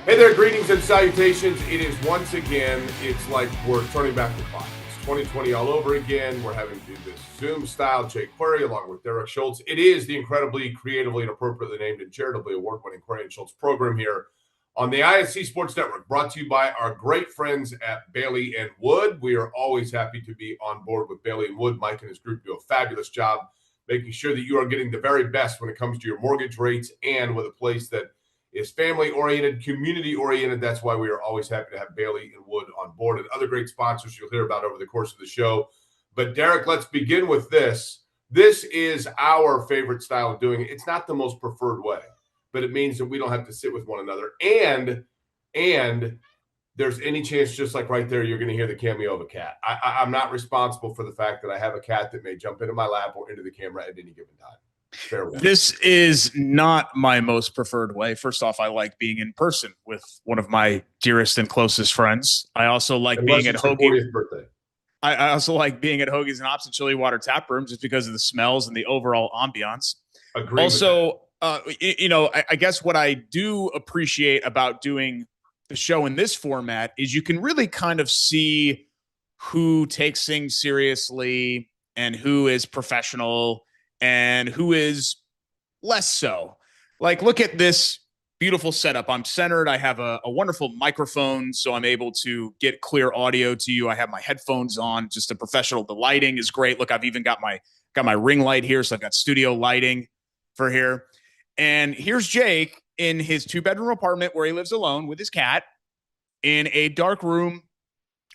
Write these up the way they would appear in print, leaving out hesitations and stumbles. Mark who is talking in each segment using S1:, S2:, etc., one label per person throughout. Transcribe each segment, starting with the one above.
S1: Hey there, greetings and salutations. It is once again, it's like we're turning back the clock. It's 2020 all over again. We're having to do this Zoom style Jake Query along with Derek Schultz. It is the incredibly, creatively, and appropriately named and charitably award-winning Query and Schultz program here on the ISC Sports Network, brought to you by our great friends at Bailey and Wood. We are always happy to be on board with Bailey and Wood. Mike and his group do a fabulous job making sure that you are getting the very best when it comes to your mortgage rates, and with a place that is family-oriented, community-oriented. That's why we are always happy to have Bailey and Wood on board, and other great sponsors you'll hear about over the course of the show. But, Derek, let's begin with this. This is our favorite style of doing it. It's not the most preferred way, but it means that we don't have to sit with one another. And there's any chance, just like right there, you're going to hear the cameo of a cat. I'm not responsible for the fact that I have a cat that may jump into my lap or into the camera at any given time.
S2: This is not my most preferred way. First off, I like being in person with one of my dearest and closest friends. I also like being at Hoagie. I also like being at Hoagies and Hops and Chili Water Tap Room just because of the smells and the overall ambiance.
S1: Agree.
S2: Also, I guess what I do appreciate about doing the show in this format is you can really kind of see who takes things seriously and who is professional and who is less so. Like, look at this beautiful setup. I'm centered. I have a wonderful microphone, so I'm able to get clear audio to you. I have my headphones on, just a professional. The lighting is great. Look, I've even got my ring light here, so I've got studio lighting for here. And here's Jake in his 2-bedroom apartment where he lives alone with his cat in a dark room,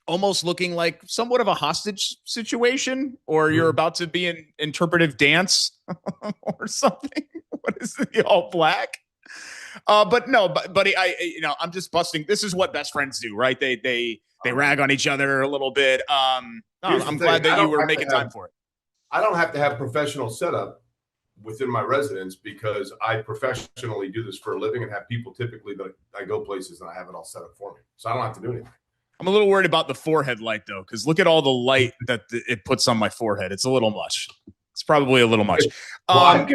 S2: almost looking like somewhat of a hostage situation, or you're about to be in interpretive dance or something. What is it? All black? But buddy, I'm just busting. This is what best friends do, right? They rag on each other a little bit. I'm glad that you were making time for it.
S1: I don't have to have professional setup within my residence because I professionally do this for a living and have people typically that I go places and I have it all set up for me. So I don't have to do anything.
S2: I'm a little worried about the forehead light, though, because look at all the light that it puts on my forehead. It's a little much. It's probably a little much.
S1: Well,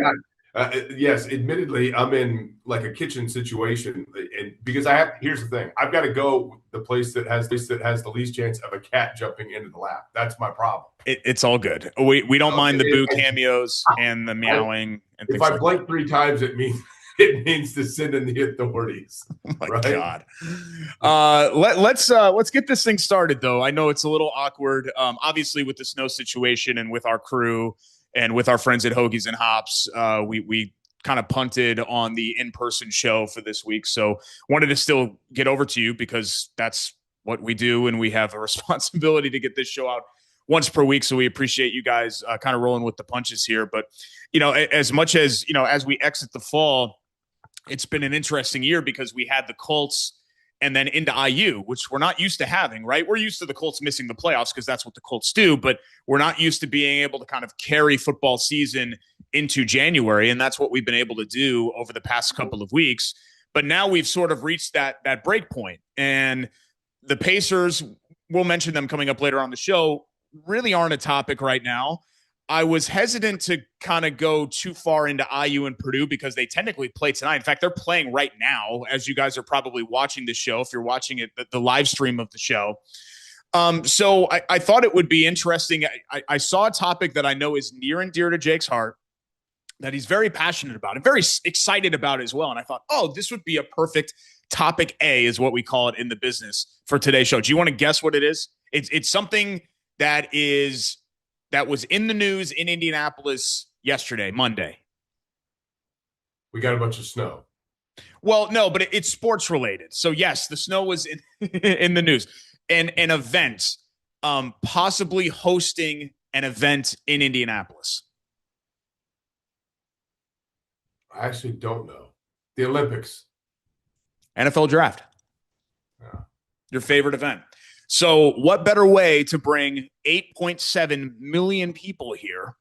S1: yes, admittedly, I'm in like a kitchen situation, and because here's the thing: I've got to go the place that has the least chance of a cat jumping into the lap. That's my problem.
S2: It's all good. We don't mind the boo cameos and the meowing. And
S1: if I blink 3 times, it means to send in the authorities.
S2: Oh my God. Let's get this thing started, though. I know it's a little awkward, obviously, with the snow situation and with our crew and with our friends at Hoagies and Hops. We kind of punted on the in-person show for this week, so wanted to still get over to you because that's what we do, and we have a responsibility to get this show out once per week. So we appreciate you guys kind of rolling with the punches here. But as much as as we exit the fall, it's been an interesting year because we had the Colts and then into IU, which we're not used to having, right? We're used to the Colts missing the playoffs because that's what the Colts do, but we're not used to being able to kind of carry football season into January, and that's what we've been able to do over the past couple of weeks. But now we've sort of reached that break point, and the Pacers, we'll mention them coming up later on the show, really aren't a topic right now. I was hesitant to kind of go too far into IU and Purdue because they technically play tonight. In fact, they're playing right now as you guys are probably watching the show. If you're watching it, the live stream of the show. So I thought it would be interesting. I saw a topic that I know is near and dear to Jake's heart, that he's very passionate about and very excited about as well. And I thought, this would be a perfect topic A, is what we call it in the business, for today's show. Do you want to guess what it is? It's something that was in the news in Indianapolis yesterday, Monday.
S1: We got a bunch of snow.
S2: Well, no, but it's sports related. So yes, the snow was in the news. And an event, possibly hosting an event in Indianapolis.
S1: I actually don't know. The Olympics.
S2: NFL draft. Yeah. Your favorite event. So what better way to bring 8.7 million people here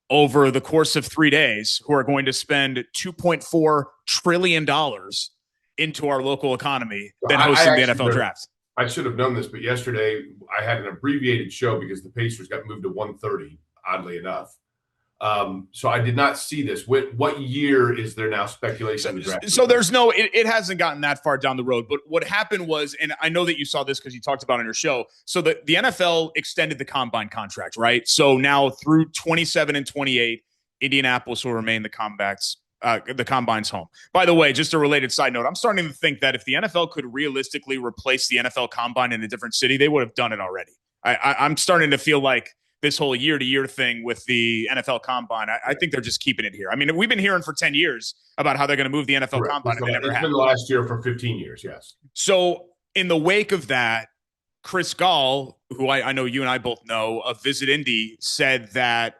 S2: over the course of 3 days who are going to spend $2.4 trillion into our local economy than hosting the NFL draft?
S1: I should have known this, but yesterday I had an abbreviated show because the Pacers got moved to 1:30, oddly enough. So I did not see this. What year is there now speculation?
S2: So there's no, it hasn't gotten that far down the road. But what happened was, and I know that you saw this because you talked about it on your show. So the NFL extended the combine contract, right? So now through 27 and 28, Indianapolis will remain the combine's home. By the way, just a related side note, I'm starting to think that if the NFL could realistically replace the NFL combine in a different city, they would have done it already. I'm starting to feel like this whole year-to-year thing with the NFL combine, I think they're just keeping it here. I mean, we've been hearing for 10 years about how they're going to move the NFL combine, and they never have.
S1: It's been the last year for 15 years, yes.
S2: So in the wake of that, Chris Gall, who I know you and I both know, of Visit Indy, said that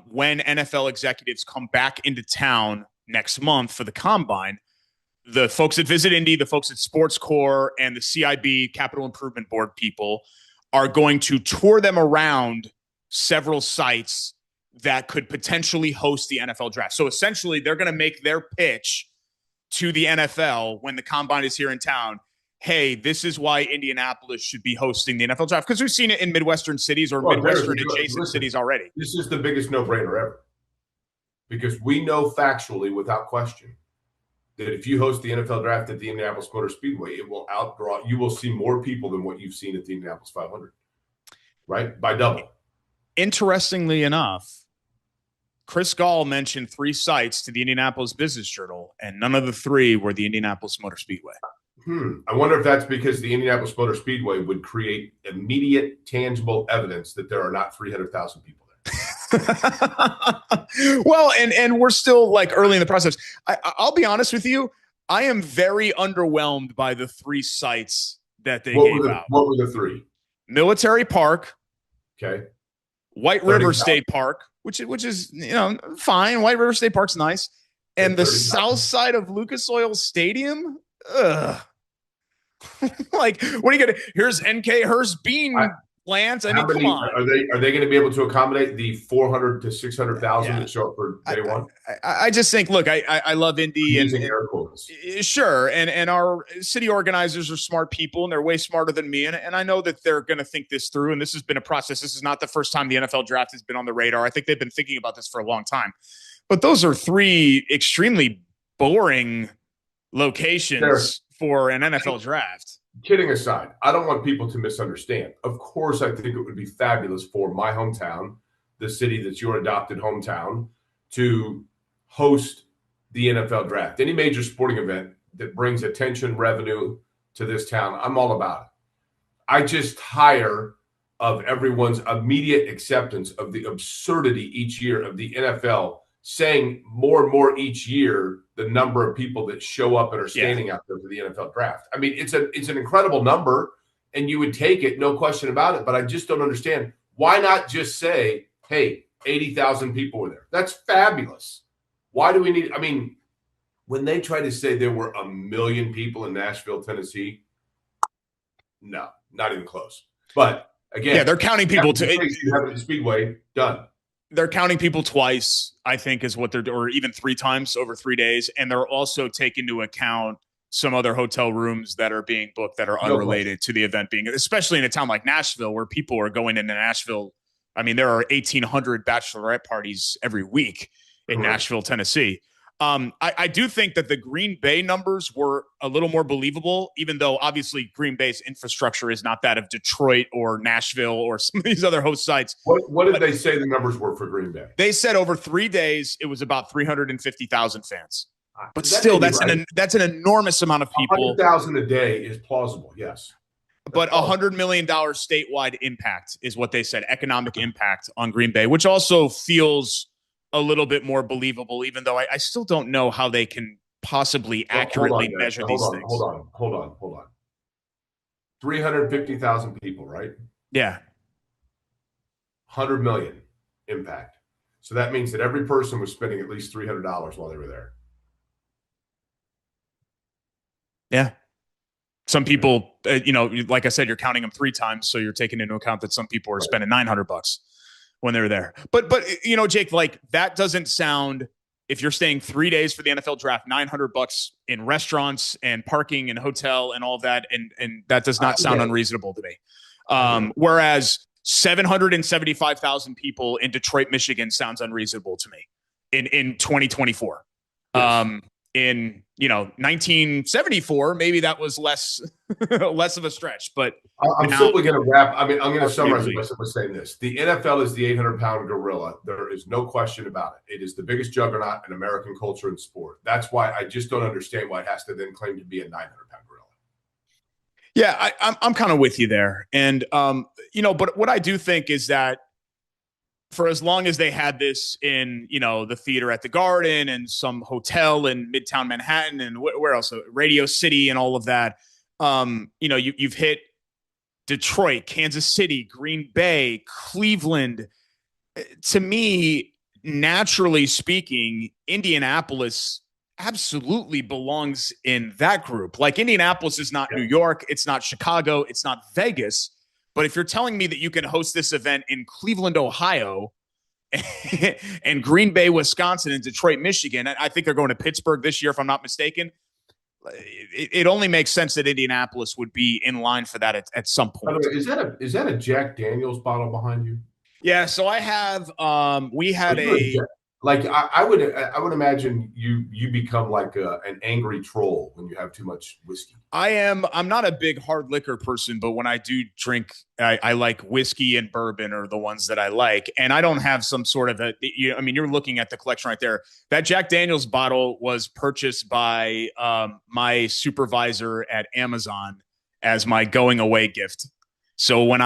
S2: when NFL executives come back into town next month for the combine, the folks at Visit Indy, the folks at Sports Core, and the CIB, Capital Improvement Board people, are going to tour them around several sites that could potentially host the NFL draft. So essentially, they're going to make their pitch to the NFL when the combine is here in town. Hey, this is why Indianapolis should be hosting the NFL draft. Because we've seen it in Midwestern cities or Midwestern adjacent cities already.
S1: This is the biggest no-brainer ever. Because we know factually, without question, that if you host the NFL draft at the Indianapolis Motor Speedway, it will outdraw. You will see more people than what you've seen at the Indianapolis 500, right? By double.
S2: Interestingly enough, Chris Gall mentioned 3 sites to the Indianapolis Business Journal, and none of the 3 were the Indianapolis Motor Speedway.
S1: I wonder if that's because the Indianapolis Motor Speedway would create immediate, tangible evidence that there are not 300,000 people there.
S2: Well, and we're still like early in the process. I'll be honest with you. I am very underwhelmed by the 3 sites that they gave out.
S1: What were the 3?
S2: Military Park.
S1: Okay.
S2: White River State Park, which is, fine. White River State Park's nice. And the south side of Lucas Oil Stadium. Ugh. Like, what are you gonna? Here's NK Hurst Bean plants. I mean, come on.
S1: Are they going to be able to accommodate the 400 to 600,000 that show up for day one?
S2: I just think, look, I love Indy and
S1: air quotes.
S2: Sure, and our city organizers are smart people, and they're way smarter than me, and I know that they're going to think this through. And this has been a process. This is not the first time the NFL draft has been on the radar. I think they've been thinking about this for a long time. But those are 3 extremely boring locations for an NFL draft.
S1: Kidding aside, I don't want people to misunderstand. Of course, I think it would be fabulous for my hometown, the city that's your adopted hometown, to host the NFL draft. Any major sporting event that brings attention, revenue to this town, I'm all about it. I just tire of everyone's immediate acceptance of the absurdity each year of the NFL saying more and more each year the number of people that show up and are standing out there for the NFL draft. I mean, it's an incredible number, and you would take it, no question about it. But I just don't understand, why not just say, hey, 80,000 people were there? That's fabulous. Why do we need? I mean, when they try to say there were 1 million people in Nashville, Tennessee, no, not even close. But again,
S2: they're counting people to
S1: you have it at Speedway done.
S2: They're counting people twice, I think, is what they're doing, or even 3 times over 3 days. And they're also taking into account some other hotel rooms that are being booked that are unrelated to the event being, especially in a town like Nashville, where people are going into Nashville. I mean, there are 1,800 bachelorette parties every week in Nashville, Tennessee. I do think that the Green Bay numbers were a little more believable, even though obviously Green Bay's infrastructure is not that of Detroit or Nashville or some of these other host sites.
S1: What did they say the numbers were for Green Bay?
S2: They said over 3 days, it was about 350,000 fans. But still, that's an enormous amount of people.
S1: 100,000 a day is plausible, yes.
S2: But $100 million statewide impact is what they said, economic impact on Green Bay, which also feels a little bit more believable, even though I still don't know how they can possibly accurately measure these things.
S1: Hold on. 350,000 people, right?
S2: Yeah.
S1: 100 million impact. So that means that every person was spending at least $300 while they were there.
S2: Yeah. Some people, like I said, you're counting them 3 times. So you're taking into account that some people are spending $900 when they're there. But Jake, like, that doesn't sound, if you're staying 3 days for the NFL draft, $900 in restaurants and parking and hotel and all of that. And that does not sound unreasonable to me. Whereas 775,000 people in Detroit, Michigan sounds unreasonable to me in 2024. Yes. In 1974, maybe that was less of a stretch. But
S1: I'm simply going to wrap. I'm going to summarize it by simply saying this: the NFL is the 800-pound gorilla. There is no question about it. It is the biggest juggernaut in American culture and sport. That's why I just don't understand why it has to then claim to be a 900-pound gorilla.
S2: Yeah, I'm kind of with you there, and but what I do think is that for as long as they had this in, the theater at the Garden and some hotel in Midtown Manhattan and where else, Radio City and all of that, you've hit Detroit, Kansas City, Green Bay, Cleveland. To me, naturally speaking, Indianapolis absolutely belongs in that group. Like, Indianapolis is not New York. It's not Chicago. It's not Vegas. But if you're telling me that you can host this event in Cleveland, Ohio, and Green Bay, Wisconsin, and Detroit, Michigan, I think they're going to Pittsburgh this year, if I'm not mistaken, it only makes sense that Indianapolis would be in line for that at some point.
S1: By the way, is that a Jack Daniels bottle behind you?
S2: Yeah, so I have we had
S1: I would imagine you become like an angry troll when you have too much whiskey.
S2: I'm not a big hard liquor person, but when I do drink, I like whiskey and bourbon are the ones that I like. And I don't have some sort of you're looking at the collection right there. That Jack Daniels bottle was purchased by my supervisor at Amazon as my going away gift. So when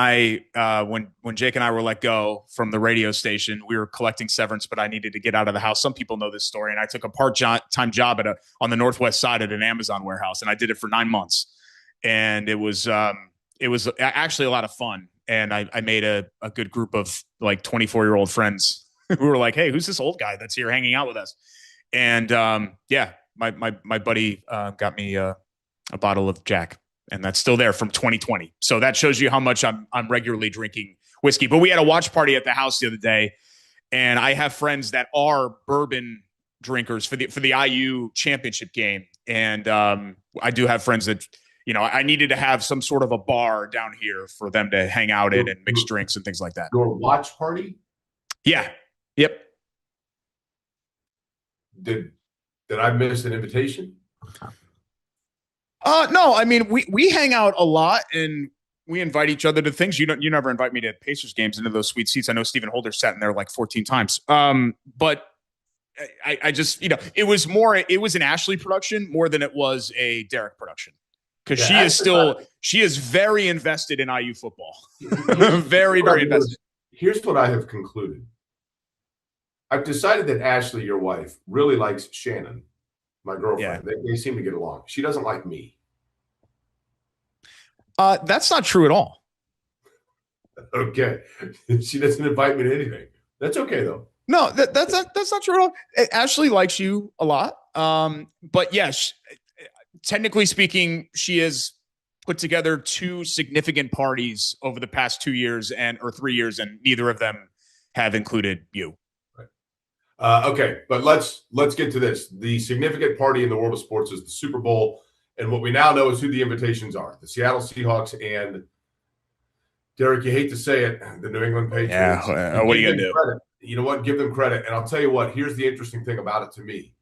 S2: when Jake and I were let go from the radio station, we were collecting severance, but I needed to get out of the house. Some people know this story, and I took a part-time job on the Northwest side at an Amazon warehouse, and I did it for 9 months, and it was actually a lot of fun. And I made a good group of like 24-year-old friends who were like, "Hey, who's this old guy that's here hanging out with us?" And my buddy got me a bottle of Jack. And that's still there from 2020. So that shows you how much I'm regularly drinking whiskey. But we had a watch party at the house the other day, and I have friends that are bourbon drinkers for the IU championship game. And I do have friends that, I needed to have some sort of a bar down here for them to hang out in and mix drinks and things like that.
S1: Your watch party?
S2: Yeah. Yep.
S1: Did I miss an invitation?
S2: No, I mean, we hang out a lot and we invite each other to things. You never invite me to Pacers games into those sweet seats. I know Stephen Holder sat in there like 14 times. But I just, it was an Ashley production more than it was a Derek production. Because she is very invested in IU football. Very, very invested.
S1: Here's what I have concluded. I've decided that Ashley, your wife, really likes Shannon, my girlfriend. Yeah. They seem to get along. She doesn't like me.
S2: That's not true at all.
S1: Okay. She doesn't invite me to anything. That's okay, though.
S2: No, that's not true at all. Ashley likes you a lot. But yes, technically speaking, she has put together 2 significant parties over the past 2 years or 3 years, and neither of them have included you.
S1: Okay, but let's get to this. The significant party in the world of sports is the Super Bowl, and what we now know is who the invitations are: the Seattle Seahawks and, Derek, you hate to say it, the New England Patriots.
S2: Yeah, what are you gonna do?
S1: Credit. You know what? Give them credit, and I'll tell you what. Here's the interesting thing about it to me: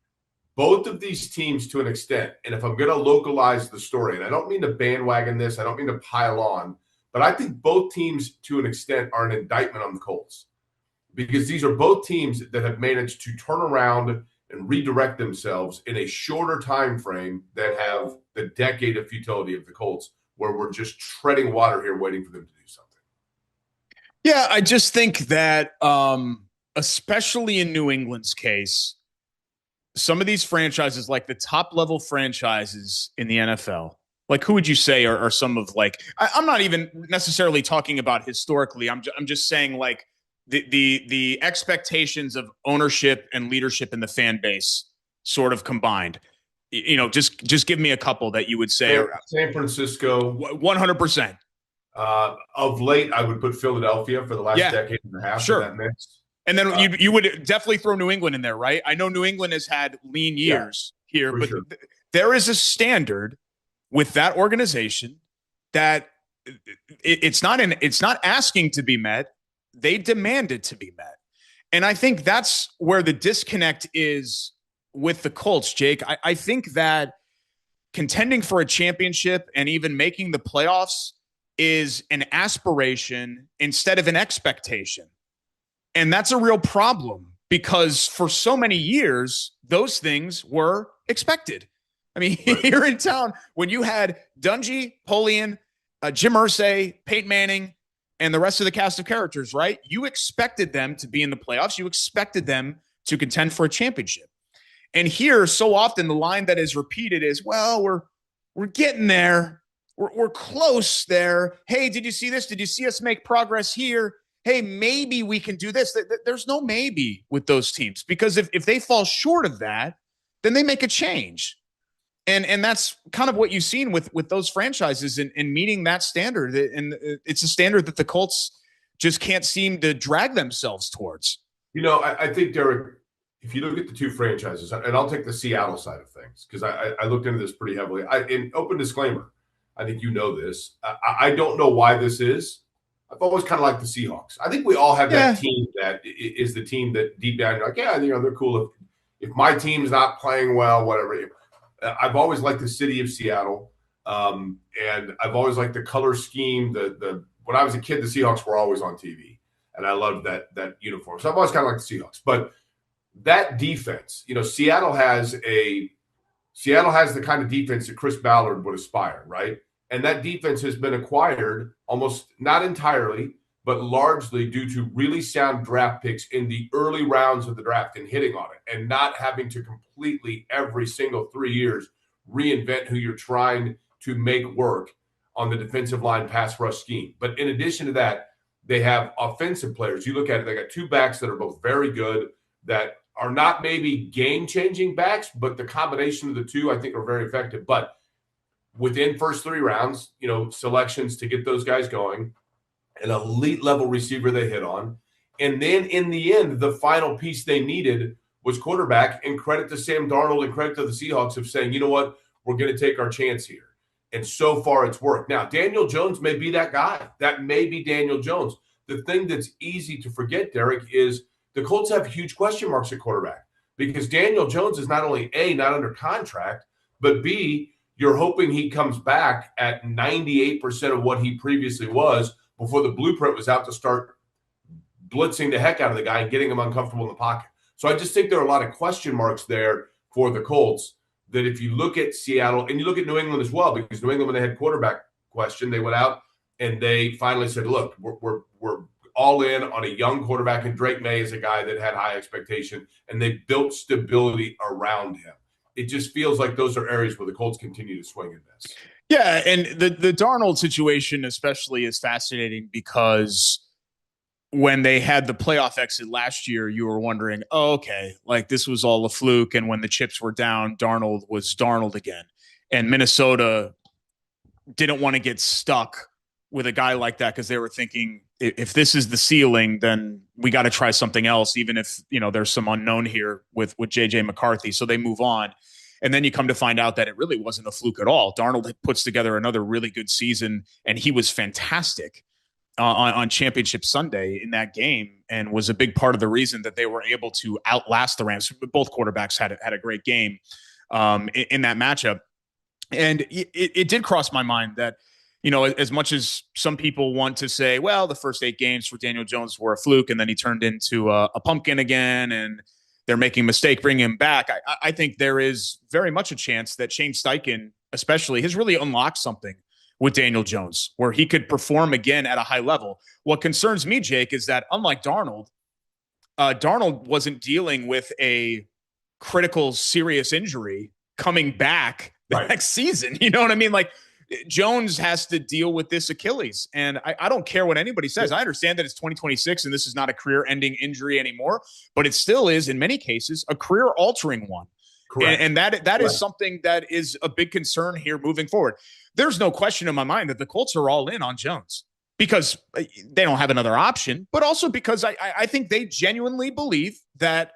S1: both of these teams, to an extent, and if I'm going to localize the story, and I don't mean to bandwagon this, I don't mean to pile on, but I think both teams, to an extent, are an indictment on the Colts. Because these are both teams that have managed to turn around and redirect themselves in a shorter time frame than have the decade of futility of the Colts, where we're just treading water here waiting for them to do something.
S2: Yeah, I just think that, especially in New England's case, some of these franchises, like the top-level franchises in the NFL, like who would you say are some of, like, I'm not even necessarily talking about historically. I'm just saying, like, the expectations of ownership and leadership in the fan base sort of combined. Just give me a couple that you would say.
S1: San Francisco.
S2: 100%.
S1: Of late, I would put Philadelphia for the last decade and a half.
S2: Sure.
S1: In that mix.
S2: And then you would definitely throw New England in there, right? I know New England has had lean years here, but there is a standard with that organization that it's not asking to be met. They demand it to be met. And I think that's where the disconnect is with the Colts, Jake. I think that contending for a championship and even making the playoffs is an aspiration instead of an expectation. And that's a real problem because for so many years, those things were expected. I mean, right. Here in town, when you had Dungy, Polian, Jim Irsay, Peyton Manning, and the rest of the cast of characters, right? You expected them to be in the playoffs. You expected them to contend for a championship. And here, so often, the line that is repeated is, well, we're getting there. We're close there. Hey, did you see this? Did you see us make progress here? Hey, maybe we can do this. There's no maybe with those teams because if they fall short of that, then they make a change. And that's kind of what you've seen with those franchises in meeting that standard. And it's a standard that the Colts just can't seem to drag themselves towards.
S1: You know, I think, Derek, if you look at the two franchises, and I'll take the Seattle side of things because I looked into this pretty heavily. In open disclaimer, I think you know this. I don't know why this is. I've always kind of liked the Seahawks. I think we all have that team that is the team that deep down you're like, yeah, they're cool. If my team's not playing well, whatever. I've always liked the city of Seattle, and I've always liked the color scheme. When I was a kid, the Seahawks were always on TV, and I loved that uniform. So I've always kind of liked the Seahawks. But that defense, Seattle has the kind of defense that Chris Ballard would aspire, right? And that defense has been acquired almost not entirely, but largely due to really sound draft picks in the early rounds of the draft and hitting on it and not having to completely every single 3 years reinvent who you're trying to make work on the defensive line pass rush scheme. But in addition to that, they have offensive players. You look at it, they got two backs that are both very good that are not maybe game-changing backs, but the combination of the two I think are very effective. But within first 3 rounds, selections to get those guys going, an elite level receiver they hit on. And then in the end, the final piece they needed was quarterback, and credit to Sam Darnold and credit to the Seahawks of saying, you know what, we're going to take our chance here. And so far it's worked. Now, Daniel Jones may be that guy. That may be Daniel Jones. The thing that's easy to forget, Derek, is the Colts have huge question marks at quarterback because Daniel Jones is not only A, not under contract, but B, you're hoping he comes back at 98% of what he previously was before the blueprint was out to start blitzing the heck out of the guy and getting him uncomfortable in the pocket. So I just think there are a lot of question marks there for the Colts that if you look at Seattle and you look at New England as well, because New England, when they had quarterback question, they went out and they finally said, look, we're all in on a young quarterback, and Drake May is a guy that had high expectation, and they built stability around him. It just feels like those are areas where the Colts continue to swing in this.
S2: Yeah, and the Darnold situation especially is fascinating because when they had the playoff exit last year, you were wondering, oh, okay, like this was all a fluke. And when the chips were down, Darnold was Darnold again. And Minnesota didn't want to get stuck with a guy like that because they were thinking, if this is the ceiling, then we got to try something else, even if, there's some unknown here with J.J. McCarthy. So they move on. And then you come to find out that it really wasn't a fluke at all. Darnold puts together another really good season, and he was fantastic on Championship Sunday in that game and was a big part of the reason that they were able to outlast the Rams. Both quarterbacks had a great game in that matchup. And it did cross my mind that, as much as some people want to say, well, the first 8 games for Daniel Jones were a fluke, and then he turned into a pumpkin again, and they're making a mistake bringing him back. I think there is very much a chance that Shane Steichen, especially, has really unlocked something with Daniel Jones where he could perform again at a high level. What concerns me, Jake, is that unlike Darnold, Darnold wasn't dealing with a critical, serious injury coming back the next season. You know what I mean? Like, Jones has to deal with this Achilles. And I don't care what anybody says. I understand that it's 2026 and this is not a career-ending injury anymore, but it still is, in many cases, a career-altering one. Correct. And that is something that is a big concern here moving forward. There's no question in my mind that the Colts are all in on Jones because they don't have another option, but also because I think they genuinely believe that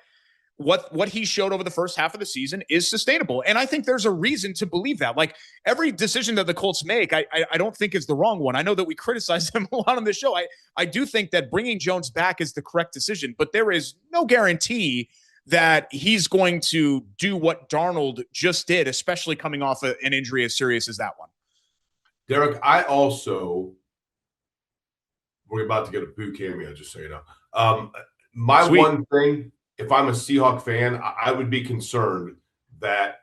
S2: what he showed over the first half of the season is sustainable. And I think there's a reason to believe that. Like, every decision that the Colts make, I don't think is the wrong one. I know that we criticize them a lot on this show. I do think that bringing Jones back is the correct decision, but there is no guarantee that he's going to do what Darnold just did, especially coming off an injury as serious as that one.
S1: Derek, we're about to get a Boo cameo, just so you know. My Sweet. One thing, if I'm a Seahawk fan, I would be concerned that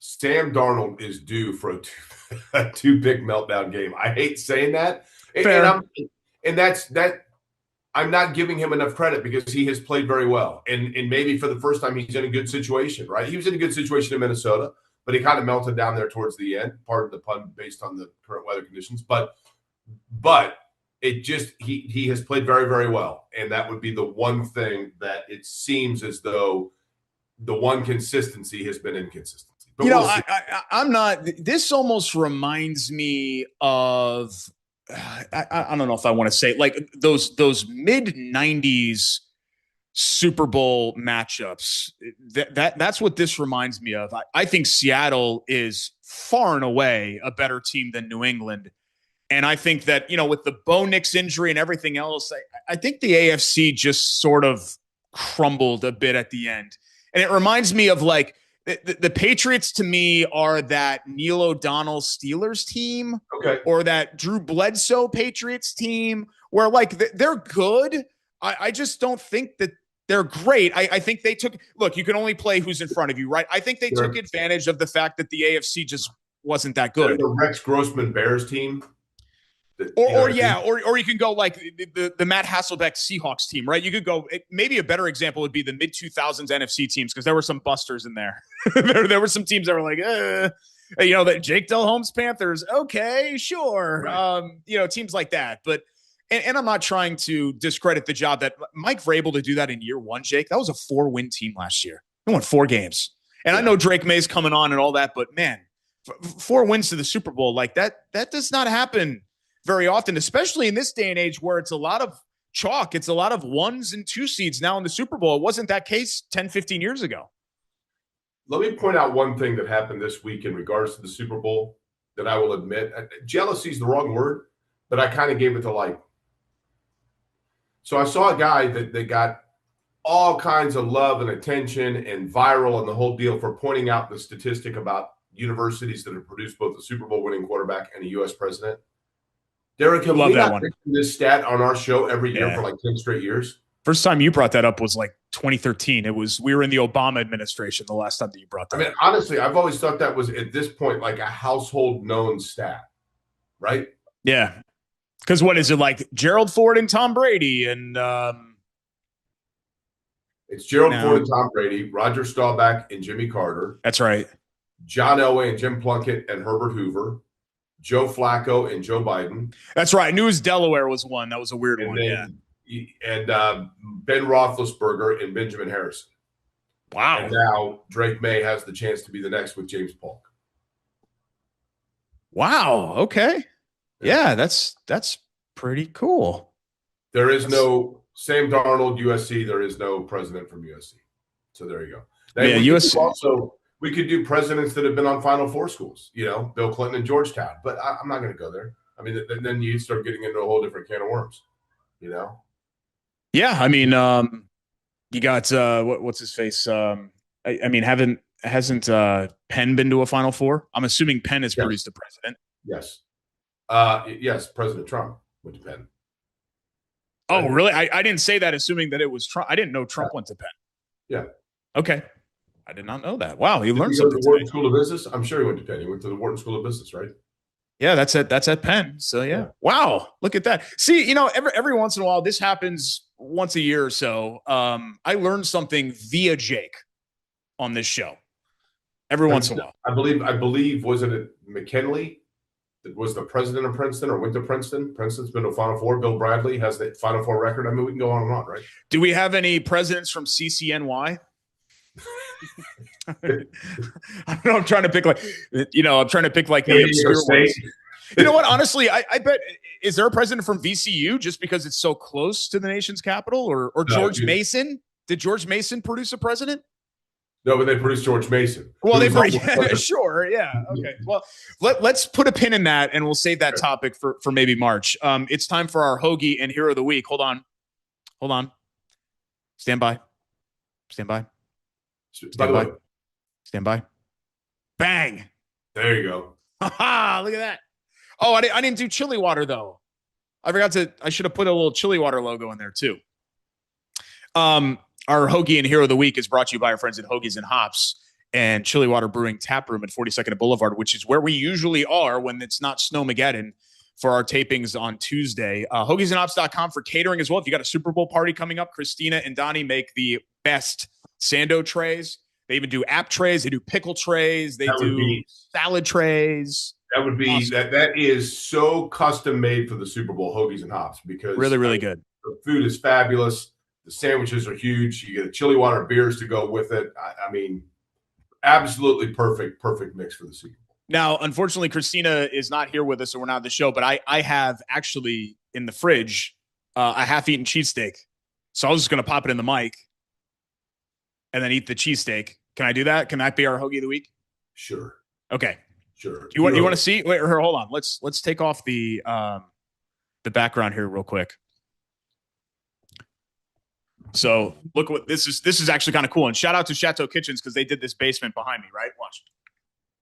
S1: Sam Darnold is due for a two big meltdown game. I hate saying that. And that's I'm not giving him enough credit because he has played very well. And maybe for the first time, he's in a good situation, right? He was in a good situation in Minnesota, but he kind of melted down there towards the end, pardon the pun, based on the current weather conditions. But it just he has played very, very well. And that would be the one thing that it seems as though the one consistency has been inconsistency. But
S2: I'm not – this almost reminds me of – I don't know if I want to say like those mid-90s Super Bowl matchups. That's what this reminds me of. I think Seattle is far and away a better team than New England. And I think that, with the Bo Nix injury and everything else, I think the AFC just sort of crumbled a bit at the end. And it reminds me of like the Patriots to me are that Neil O'Donnell Steelers team, or that Drew Bledsoe Patriots team, where like they're good. I just don't think that they're great. I think they look, you can only play who's in front of you, right? I think they took advantage of the fact that the AFC just wasn't that good.
S1: The Rex Grossman Bears team.
S2: Or you can go like the Matt Hasselbeck Seahawks team, right? You could go, maybe a better example would be the mid-2000s NFC teams, because there were some busters in there. there were some teams that were like, that Jake Del Holmes Panthers, okay, sure. Right. Teams like that. But and I'm not trying to discredit the job that Mike Vrabel to do that in year one, Jake. That was a 4-win team last year. They won 4 games. And I know Drake May's coming on and all that, but man, 4 wins to the Super Bowl, like that does not happen very often, especially in this day and age where it's a lot of chalk. It's a lot of 1s and 2 seeds now in the Super Bowl. It wasn't that case 10, 15 years ago.
S1: Let me point out one thing that happened this week in regards to the Super Bowl that I will admit. Jealousy is the wrong word, but I kind of gave it the light. So I saw a guy that got all kinds of love and attention and viral and the whole deal for pointing out the statistic about universities that have produced both a Super Bowl winning quarterback and a U.S. president. Derek, have we not mentioned this stat on our show every year for like 10 straight years?
S2: First time you brought that up was like 2013. We were in the Obama administration the last time that you brought that up.
S1: Honestly, I've always thought that was at this point like a household known stat, right?
S2: Yeah. Because what is it, like Gerald Ford and Tom Brady and
S1: it's Gerald Ford and Tom Brady, Roger Staubach and Jimmy Carter.
S2: That's right.
S1: John Elway and Jim Plunkett and Herbert Hoover. Joe Flacco and Joe Biden.
S2: That's right. I knew his Delaware was one. That was a weird one.
S1: And Ben Roethlisberger and Benjamin Harrison.
S2: Wow.
S1: And now Drake May has the chance to be the next with James Polk.
S2: Wow. Okay. Yeah, that's pretty cool.
S1: There is no Sam Darnold, USC. There is no president from USC. So there you go. Now, USC. We could do presidents that have been on Final Four schools, Bill Clinton and Georgetown. But I'm not going to go there. I mean, then you start getting into a whole different can of worms,
S2: Yeah, I mean, you got what's his face? Hasn't Penn been to a Final Four? I'm assuming Penn has produced a president.
S1: Yes. Yes, President Trump went to Penn.
S2: Oh, really? I didn't say that assuming that it was Trump. I didn't know Trump went to Penn.
S1: Yeah.
S2: Okay. I did not know that. Wow, he learned
S1: something.
S2: To
S1: the Wharton School of Business? I'm sure he went to Penn. He went to the Wharton School of Business, right?
S2: Yeah, that's at Penn. So yeah. Wow, look at that. See, every once in a while, this happens once a year or so. I learned something via Jake on this show. Every once in a while.
S1: I believe, wasn't it McKinley that was the president of Princeton or went to Princeton? Princeton's been to Final Four. Bill Bradley has the Final Four record. I mean, we can go on and on, right?
S2: Do we have any presidents from CCNY? I'm trying to pick like the obscure ones. You know what? Honestly, I bet, is there a president from VCU just because it's so close to the nation's capital, or George Mason? Did George Mason produce a president?
S1: No, but they produced George Mason.
S2: Well, sure, yeah, okay. Well, let's put a pin in that, and we'll save that topic for maybe March. It's time for our Hoagie and Hero of the Week. Hold on. Stand by. Stand by. Bang.
S1: There you go.
S2: Look at that. Oh, I didn't do chili water though. I should have put a little chili water logo in there too. Our Hoagie and Hero of the Week is brought to you by our friends at Hoagies and Hops and Chili Water Brewing Tap Room at 42nd Boulevard, which is where we usually are when it's not Snowmageddon for our tapings on Tuesday. Hoagiesandhops.com for catering as well. If you got a Super Bowl party coming up, Christina and Donnie make the best Sando trays. They even do app trays. They do pickle trays. They do salad trays.
S1: That would be awesome. That is so custom made for the Super Bowl, Hoagies and Hops, because
S2: really good.
S1: The food is fabulous. The sandwiches are huge. You get a chili water beers to go with it. I mean, absolutely perfect mix for the Super Bowl.
S2: Now, unfortunately, Christina is not here with us, so we're not on the show. But I have actually in the fridge a half-eaten cheesesteak. So I was just going to pop it in the mic and then eat the cheesesteak. Can I do that? Can that be our Hoagie of the Week?
S1: Sure.
S2: Okay.
S1: Sure.
S2: You want to see? Wait, hold on. Let's take off the background here real quick. So look what this is actually kind of cool. And shout out to Chateau Kitchens because they did this basement behind me, right? Watch.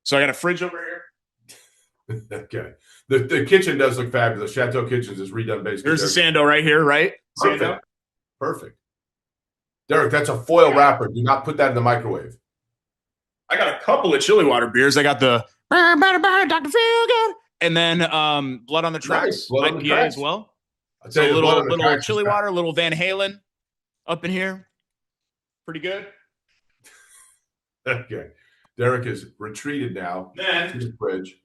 S2: So I got a fridge over
S1: here. Okay. The kitchen does look fabulous. Chateau Kitchens is redone basement.
S2: There's the Sando right here, right?
S1: Perfect. Derek, that's a foil wrapper. Do not put that in the microwave.
S2: I got a couple of chili water beers. I got the Dr. Feelgood, and then Blood on the Tracks IPA as well. So a little chili water, a little Van Halen up in here. Pretty good.
S1: Okay. Derek is retreated now to the fridge.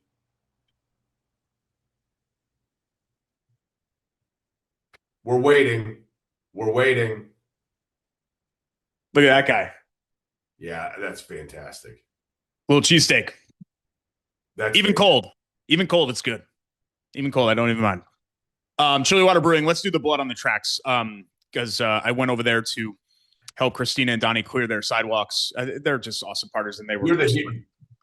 S1: We're waiting.
S2: Look at that guy.
S1: Yeah, that's fantastic.
S2: Little cheesesteak.
S1: That's
S2: even cold. Even cold, it's good. Even cold, I don't even mind. Chili Water Brewing. Let's do the Blood on the Tracks. Because I went over there to help Christina and Donnie clear their sidewalks. They're just awesome partners, and they were.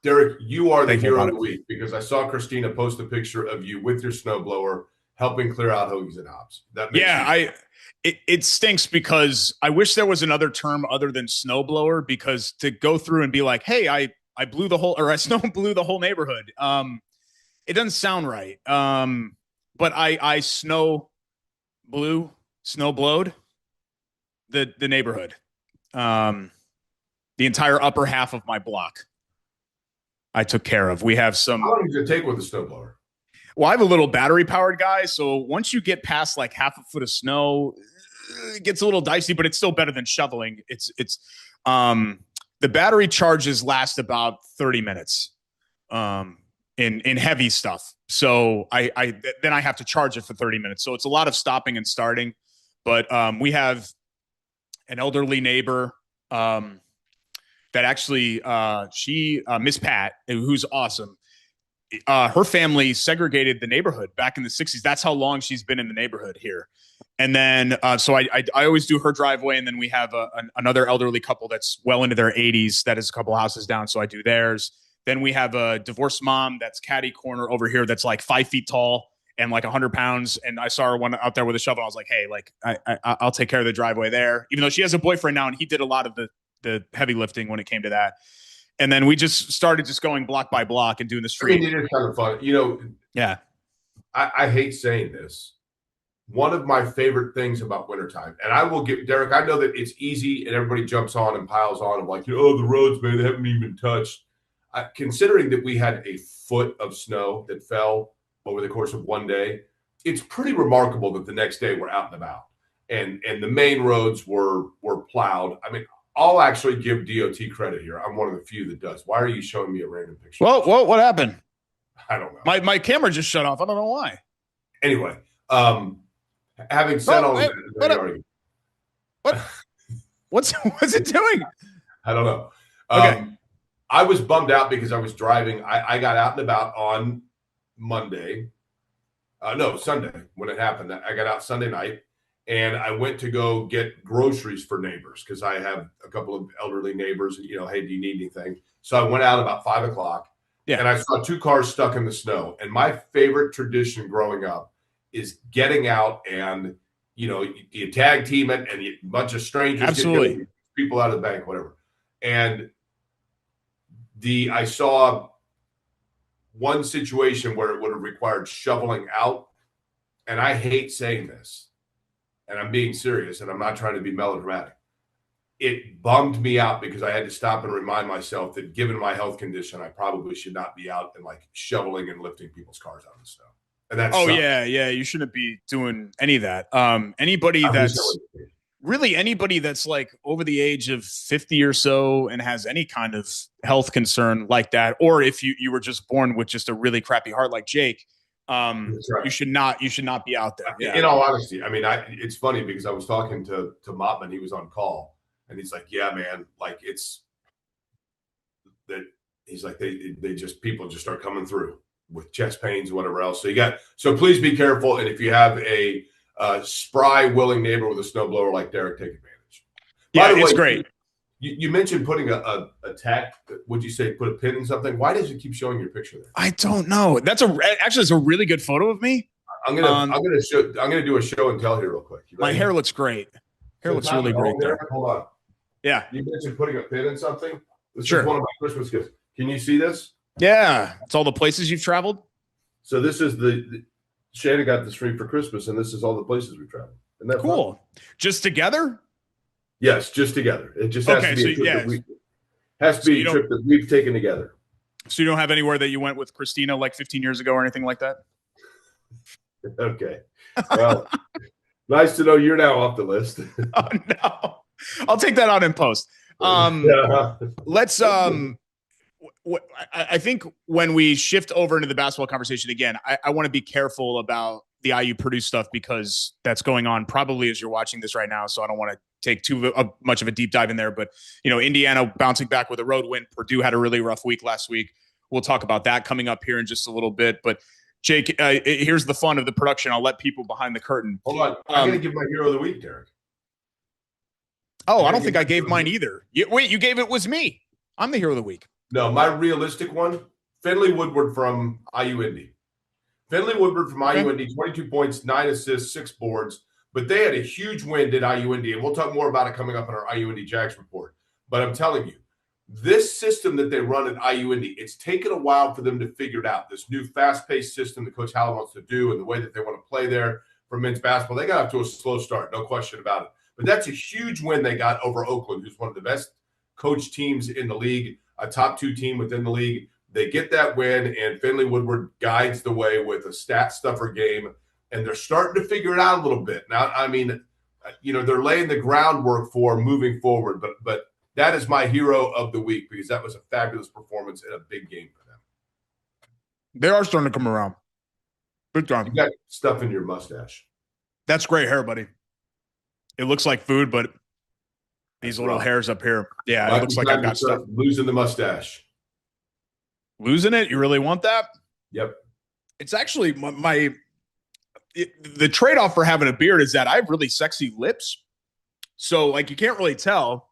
S1: Derek, you are the hero of the week because I saw Christina post a picture of you with your snowblower helping clear out Hoagies and Hops.
S2: It stinks because I wish there was another term other than snowblower, because to go through and be like, hey, I blew the whole, or I snow blew the whole neighborhood. It doesn't sound right. But I snowblowed the neighborhood. The entire upper half of my block I took care of. We have some.
S1: How long does it take with a snowblower?
S2: Well, I have a little battery powered guy. So once you get past like half a foot of snow, it gets a little dicey, but it's still better than shoveling. The battery charges last about 30 minutes in heavy stuff. So then I have to charge it for 30 minutes. So it's a lot of stopping and starting. But we have an elderly neighbor that actually Miss Pat, who's awesome. Her family segregated the neighborhood back in the 60s. That's how long she's been in the neighborhood here. And then, so I always do her driveway. And then we have another elderly couple that's well into their 80s. That is a couple houses down. So I do theirs. Then we have a divorced mom that's catty corner over here. That's like 5 feet tall and like 100 pounds. And I saw her one out there with a shovel. I was like, hey, like I'll take care of the driveway there, even though she has a boyfriend now. And he did a lot of the heavy lifting when it came to that. And then we just started going block by block and doing the street.
S1: I mean, it is kind of fun. You know,
S2: yeah.
S1: I hate saying this. One of my favorite things about wintertime, and I will give Derek, I know that it's easy and everybody jumps on and piles on and like, oh, the roads, man, they haven't even been touched. Considering that we had a foot of snow that fell over the course of one day, it's pretty remarkable that the next day we're out and about and the main roads were plowed. I mean, I'll actually give DOT credit here. I'm one of the few that does. Why are you showing me a random picture?
S2: Well, what happened?
S1: I don't know.
S2: My camera just shut off. I don't know why.
S1: Anyway, having said all that,
S2: what's it doing?
S1: I don't know.
S2: Okay.
S1: I was bummed out because I was driving. I got out and about on Sunday when it happened. I got out Sunday night, and I went to go get groceries for neighbors because I have a couple of elderly neighbors. And, hey, do you need anything? So I went out about 5 o'clock, and I saw 2 cars stuck in the snow. And my favorite tradition growing up is getting out and you tag team it, and a bunch of strangers,
S2: absolutely,
S1: people out of the bank, whatever. And I saw one situation where it would have required shoveling out, and I hate saying this, and I'm being serious, and I'm not trying to be melodramatic. It bummed me out because I had to stop and remind myself that given my health condition, I probably should not be out and shoveling and lifting people's cars out of the snow. And that's
S2: yeah, you shouldn't be doing any of that. Anybody that's over the age of 50 or so and has any kind of health concern like that, or if you were just born with just a really crappy heart like Jake, right. you should not be out there.
S1: Yeah. In all honesty, I mean, it's funny because I was talking to Mopman, he was on call, and he's like, "Yeah, man, it's that." He's like, they just people just start coming through with chest pains, whatever else. So please be careful, and if you have a spry, willing neighbor with a snowblower like Derek, take advantage.
S2: By the way, it's great.
S1: You mentioned putting a tack. Would you say put a pin in something? Why does it keep showing your picture there?
S2: I don't know. It's a really good photo of me.
S1: I'm gonna do a show and tell here real quick.
S2: My hair looks great. Hair looks really great there.
S1: Hold on.
S2: Yeah.
S1: You mentioned putting a pin in something. This
S2: is
S1: one of my Christmas gifts. Can you see this?
S2: Yeah. It's all the places you've traveled.
S1: So this is Shannon got this for Christmas, and this is all the places we've traveled. Isn't that
S2: cool?
S1: Fun?
S2: Just together?
S1: Yes, just together. It just has to be a trip that we've taken together.
S2: So you don't have anywhere that you went with Christina 15 years ago or anything like that?
S1: Okay. Well, nice to know you're now off the list.
S2: Oh, no. I'll take that out in post. Let's I think when we shift over into the basketball conversation again, I want to be careful about the IU Purdue stuff because that's going on probably as you're watching this right now. So I don't want to take too much of a deep dive in there. But, Indiana bouncing back with a road win. Purdue had a really rough week last week. We'll talk about that coming up here in just a little bit. But, Jake, here's the fun of the production. I'll let people behind the curtain.
S1: Hold on. I'm going to give my hero of the week, Derek.
S2: Oh, I don't think I gave mine either. You gave it was me. I'm the hero of the week.
S1: No, my realistic one, Finley Woodward from IU Indy. Finley Woodward from IU Indy, 22 points, 9 assists, 6 boards. But they had a huge win at IU Indy, and we'll talk more about it coming up in our IU Indy Jags report. But I'm telling you, this system that they run at IU Indy, it's taken a while for them to figure it out. This new fast-paced system that Coach Howell wants to do and the way that they want to play there for men's basketball, they got off to a slow start, no question about it. But that's a huge win they got over Oakland, who's one of the best coached teams in the league, a top 2 team within the league. They get that win, and Finley Woodward guides the way with a stat stuffer game, and they're starting to figure it out a little bit. Now, I mean, they're laying the groundwork for moving forward, but that is my hero of the week because that was a fabulous performance and a big game for them.
S2: They are starting to come around. Good job.
S1: You got stuff in your mustache.
S2: That's great hair, buddy. It looks like food, but these little hairs up here. Yeah, it looks like I've got stuff.
S1: Losing the mustache.
S2: Losing it? You really want that?
S1: Yep.
S2: It's actually the trade-off for having a beard is that I have really sexy lips. So, you can't really tell.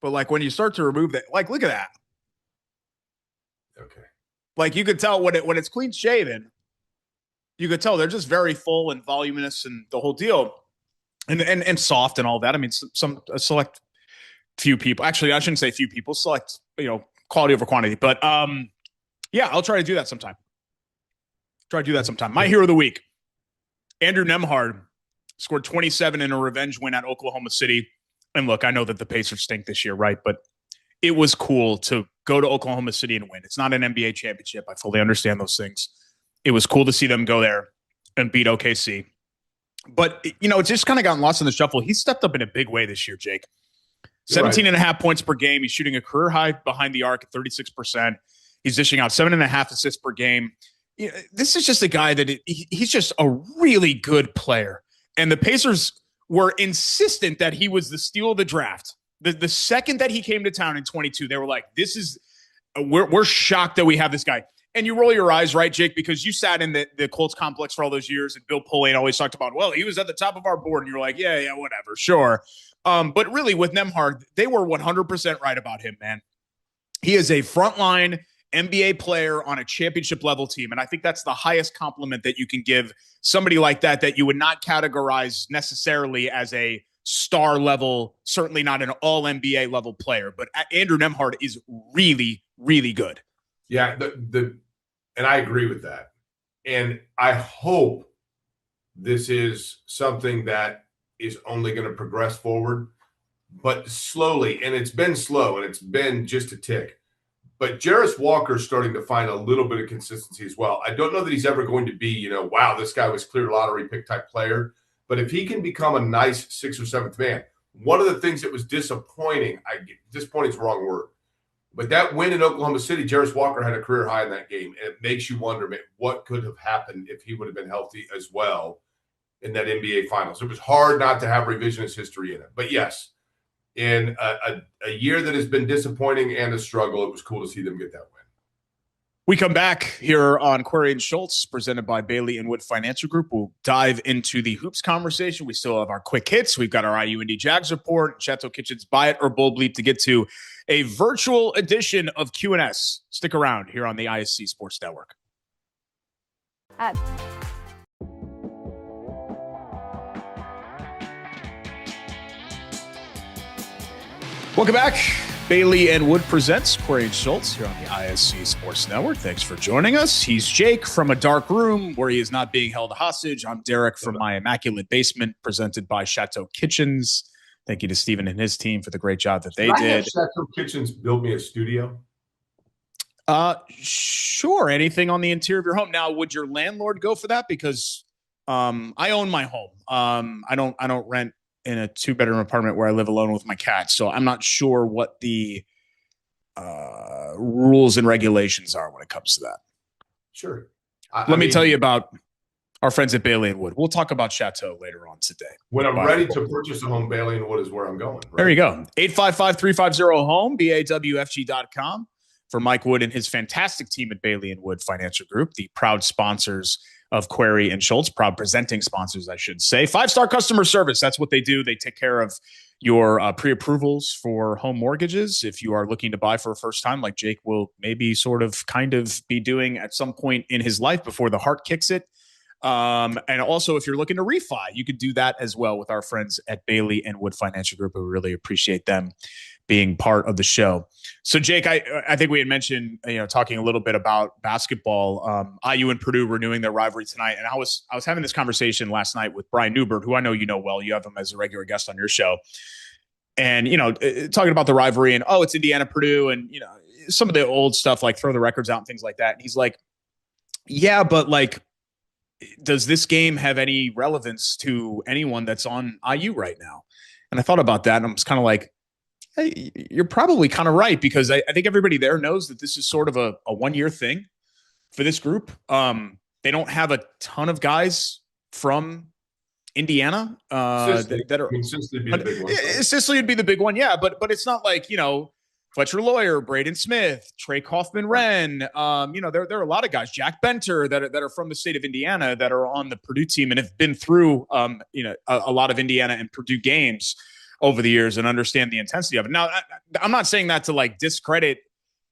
S2: But, when you start to remove that, look at that.
S1: Okay.
S2: You could tell when it's clean shaven, you could tell they're just very full and voluminous and the whole deal. And soft and all that. I mean, a select few people. Actually, I shouldn't say few people. Select, quality over quantity. But yeah, I'll try to do that sometime. My hero of the week, Andrew Nembhard, scored 27 in a revenge win at Oklahoma City. And look, I know that the Pacers stink this year, right? But it was cool to go to Oklahoma City and win. It's not an NBA championship. I fully understand those things. It was cool to see them go there and beat OKC. But, it's just kind of gotten lost in the shuffle. He stepped up in a big way this year, Jake. 17 and a half points per game. He's shooting a career high behind the arc at 36%. He's dishing out 7.5 assists per game. This is just a guy that he's just a really good player. And the Pacers were insistent that he was the steal of the draft. The second that he came to town in 22, they were like, we're shocked that we have this guy. And you roll your eyes, right, Jake, because you sat in the Colts complex for all those years, and Bill Pullane always talked about, well, he was at the top of our board, and you're like, yeah, whatever, sure. But really, with Nembhard, they were 100% right about him, man. He is a frontline NBA player on a championship level team, and I think that's the highest compliment that you can give somebody like that you would not categorize necessarily as a star level, certainly not an all NBA level player. But Andrew Nembhard is really, really good.
S1: Yeah, and I agree with that. And I hope this is something that is only going to progress forward, but slowly. And it's been slow, and it's been just a tick. But Jarris Walker's starting to find a little bit of consistency as well. I don't know that he's ever going to be, wow, this guy was clear lottery pick type player. But if he can become a nice 6th or 7th man, one of the things that was disappointing, disappointing is the wrong word, but that win in Oklahoma City, Jarris Walker had a career high in that game. And it makes you wonder, man, what could have happened if he would have been healthy as well in that NBA Finals. It was hard not to have revisionist history in it. But yes, in a year that has been disappointing and a struggle, it was cool to see them get that win.
S2: We come back here on Query and Schultz, presented by Bailey and Wood Financial Group. We'll dive into the hoops conversation. We still have our quick hits. We've got our IUND Jags report, Chateau Kitchen's Buy It or Bull Bleep to get to a virtual edition of Q&S. Stick around here on the ISC Sports Network. Welcome back. Bailey and Wood presents Query and Schultz here on the ISC Sports Network. Thanks for joining us. He's Jake from a dark room where he is not being held hostage. I'm Derek from my immaculate basement, presented by Chateau Kitchens. Thank you to Steven and his team for the great job that they did.
S1: Have Chateau Kitchens build me a studio?
S2: Sure. Anything on the interior of your home. Now, would your landlord go for that? Because I own my home. I don't rent in a 2-bedroom apartment where I live alone with my cat. So I'm not sure what the rules and regulations are when it comes to that.
S1: Sure.
S2: Let me tell you about our friends at Bailey and Wood. We'll talk about Chateau later on today.
S1: When I'm ready to purchase a home, Bailey and Wood is where I'm going. Right?
S2: There you go. 855-350-HOME, BAWFG.com. For Mike Wood and his fantastic team at Bailey and Wood Financial Group, the proud sponsors of Query and Schultz, proud presenting sponsors, I should say. 5-star customer service. That's what they do. They take care of your pre-approvals for home mortgages. If you are looking to buy for a first time, like Jake will maybe kind of be doing at some point in his life before the heart kicks it. And also, if you're looking to refi, you could do that as well with our friends at Bailey and Wood Financial Group. We really appreciate them being part of the show. So, Jake, I think we had mentioned, talking a little bit about basketball. IU and Purdue renewing their rivalry tonight, and I was having this conversation last night with Brian Newbert, who I know you know well. You have him as a regular guest on your show, and talking about the rivalry and it's Indiana Purdue, and some of the old stuff like throw the records out and things like that. And he's like, yeah, but like, does this game have any relevance to anyone that's on IU right now? And I thought about that, and I was kind of like, hey, you're probably kind of right, because I think everybody there knows that this is sort of a 1-year thing for this group. They don't have a ton of guys from Indiana that are.
S1: Sicily would be the big one.
S2: Sicily would be the big one, yeah. But it's not like Fletcher Lawyer, Braden Smith, Trey Kaufman-Renn. There are a lot of guys, Jack Benter, that are from the state of Indiana that are on the Purdue team and have been through a lot of Indiana and Purdue games over the years and understand the intensity of it. Now, I'm not saying that to like discredit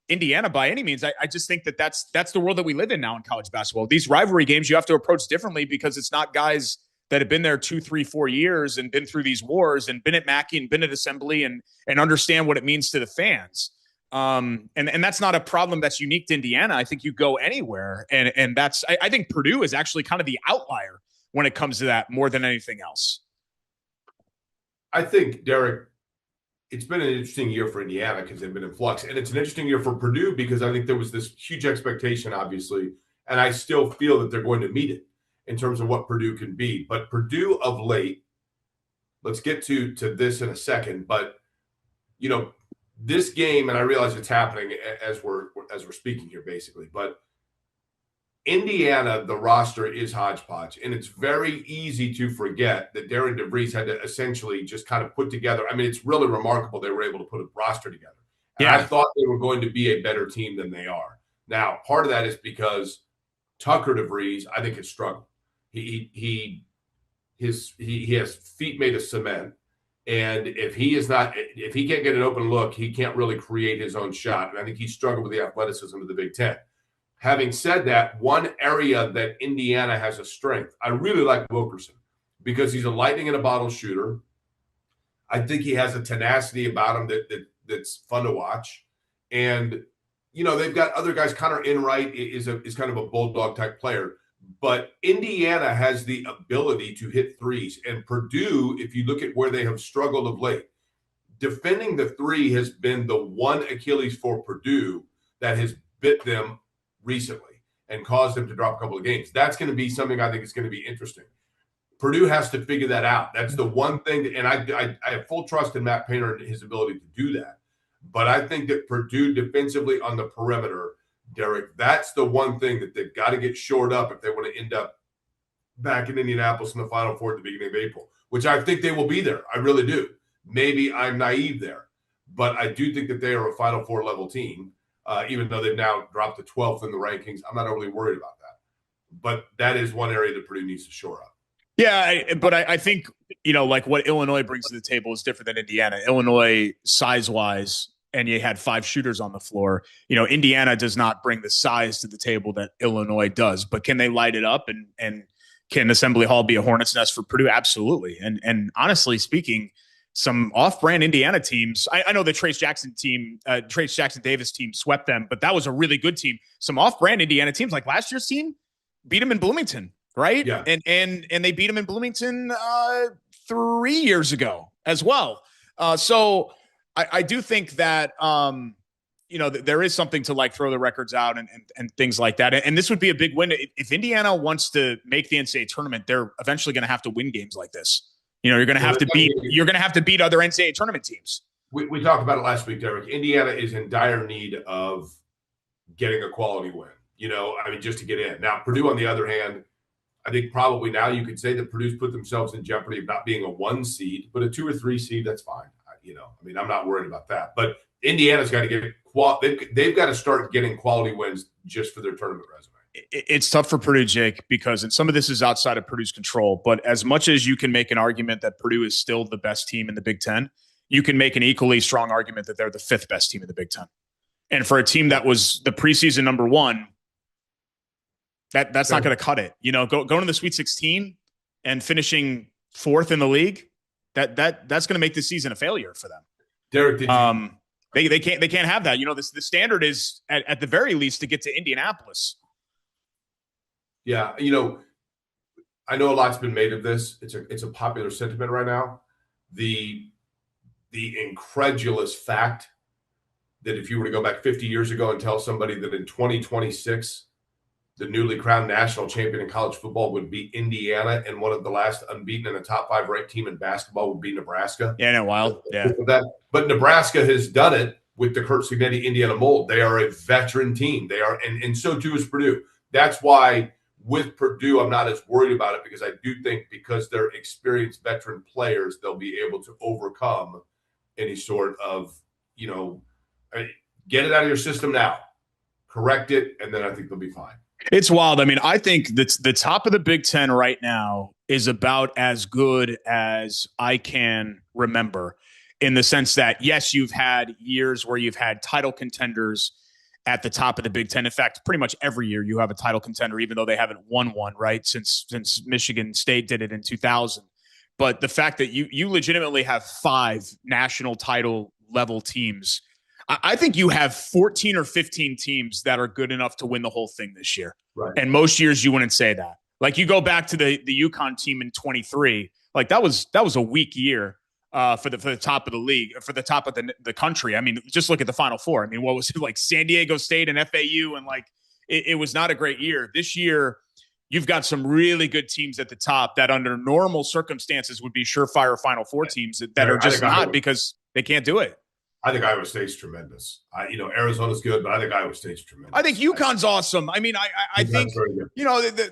S2: Indiana by any means. I just think that that's the world that we live in now in college basketball. These rivalry games you have to approach differently, because it's not guys that have been there 2, 3, 4 years and been through these wars and been at Mackey and been at Assembly and understand what it means to the fans. And that's not a problem that's unique to Indiana. I think you go anywhere, and that's I think Purdue is actually kind of the outlier when it comes to that more than anything else.
S1: I think, Derek, it's been an interesting year for Indiana because they've been in flux. And it's an interesting year for Purdue because I think there was this huge expectation, obviously, and I still feel that they're going to meet it in terms of what Purdue can be. But Purdue of late, let's get to this in a second, but, this game, and I realize it's happening as we're speaking here, basically, but Indiana, the roster is hodgepodge, and it's very easy to forget that Darren DeVries had to essentially just kind of put together. I mean, it's really remarkable they were able to put a roster together. And I thought they were going to be a better team than they are. Now, part of that is because Tucker DeVries, I think, has struggled. He has feet made of cement. And if he can't get an open look, he can't really create his own shot. And I think he struggled with the athleticism of the Big Ten. Having said that, one area that Indiana has a strength, I really like Wilkerson because he's a lightning in a bottle shooter. I think he has a tenacity about him that's fun to watch. And, they've got other guys. Connor Enright is kind of a bulldog type player. But Indiana has the ability to hit threes. And Purdue, if you look at where they have struggled of late, defending the three has been the one Achilles for Purdue that has bit them recently and caused them to drop a couple of games. That's going to be something I think is going to be interesting. Purdue has to figure that out. That's the one thing. And I have full trust in Matt Painter and his ability to do that. But I think that Purdue defensively on the perimeter, Derek, that's the one thing that they've got to get shored up if they want to end up back in Indianapolis in the Final Four at the beginning of April, which I think they will be there. I really do. Maybe I'm naive there, but I do think that they are a Final Four level team, even though they've now dropped to 12th in the rankings. I'm not overly worried about that. But that is one area that Purdue needs to shore up.
S2: Yeah, but I think, like what Illinois brings to the table is different than Indiana. Illinois, size-wise, and you had 5 shooters on the floor. Indiana does not bring the size to the table that Illinois does. But can they light it up and can Assembly Hall be a hornet's nest for Purdue? Absolutely. And honestly speaking, some off-brand Indiana teams. I know the Trace Jackson Davis team swept them, but that was a really good team. Some off-brand Indiana teams, like last year's team, beat them in Bloomington, right? Yeah. And they beat them in Bloomington 3 years ago as well. So I do think that there is something to like throw the records out and things like that. And this would be a big win if Indiana wants to make the NCAA tournament. They're eventually going to have to win games like this. You're going to have to beat other NCAA tournament teams.
S1: We talked about it last week, Derek. Indiana is in dire need of getting a quality win. Just to get in. Now, Purdue, on the other hand, I think probably now you could say that Purdue's put themselves in jeopardy of not being a 1 seed, but a 2 or 3 seed, that's fine. I'm not worried about that. But Indiana's got to get they've got to start getting quality wins just for their tournament resume.
S2: It's tough for Purdue, Jake, because and some of this is outside of Purdue's control. But as much as you can make an argument that Purdue is still the best team in the Big Ten, you can make an equally strong argument that they're the 5th best team in the Big Ten. And for a team that was the preseason number 1, that's not going to cut it. Going to the Sweet 16 and finishing 4th in the league, that's going to make this season a failure for them.
S1: Derek,
S2: they can't have that. The standard is at the very least to get to Indianapolis.
S1: Yeah, I know a lot's been made of this. It's a popular sentiment right now. The incredulous fact that if you were to go back 50 years ago and tell somebody that in 2026 the newly crowned national champion in college football would be Indiana, and one of the last unbeaten in a top 5 ranked team in basketball would be Nebraska.
S2: Yeah, no, wild. Yeah.
S1: But Nebraska has done it with the Kurt Cignetti Indiana mold. They are a veteran team. They are, and so too is Purdue. That's why with Purdue, I'm not as worried about it, because I do think because they're experienced veteran players, they'll be able to overcome any sort of, get it out of your system now, correct it, and then I think they'll be fine.
S2: It's wild. I think that the top of the Big Ten right now is about as good as I can remember, in the sense that, yes, you've had years where you've had title contenders at the top of the Big Ten. In fact, pretty much every year you have a title contender, even though they haven't won one, right? Since Michigan State did it in 2000. But the fact that you legitimately have 5 national title level teams, I think you have 14 or 15 teams that are good enough to win the whole thing this year.
S1: Right.
S2: And most years you wouldn't say that. Like you go back to the UConn team in 23, like that was a weak year for the top of the league, for the top of the country. Just look at the Final Four. What was it, like San Diego State and FAU, and like it was not a great year. This year, you've got some really good teams at the top that under normal circumstances would be surefire Final Four teams that are just not, because they can't do it.
S1: I think Iowa State's tremendous. Arizona's good, but I think Iowa State's tremendous.
S2: I think UConn's awesome. I think,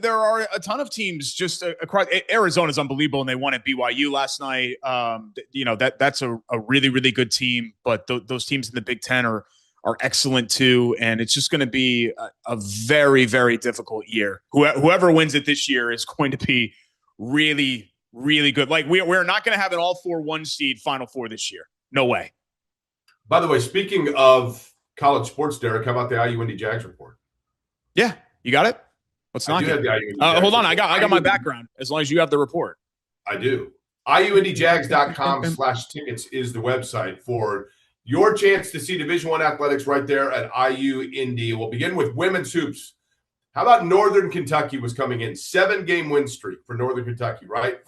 S2: there are a ton of teams just across. Arizona's unbelievable, and they won at BYU last night. That's a really, really good team, but those teams in the Big Ten are are excellent too. And it's just going to be a very, very difficult year. Whoever wins it this year is going to be really, really good. Like we're not going to have an all 4-1 seed Final Four this year. No way.
S1: By the way, speaking of college sports, Derek, how about the IU Indy Jags report?
S2: Yeah, you got it. Let's not get hold on. I got my background as long as you have the report.
S1: I do. IUIndyJags.com/tickets is the website for your chance to see Division I athletics right there at IU Indy. We'll begin with women's hoops. How about Northern Kentucky was coming in? 7-game win streak for Northern Kentucky, right?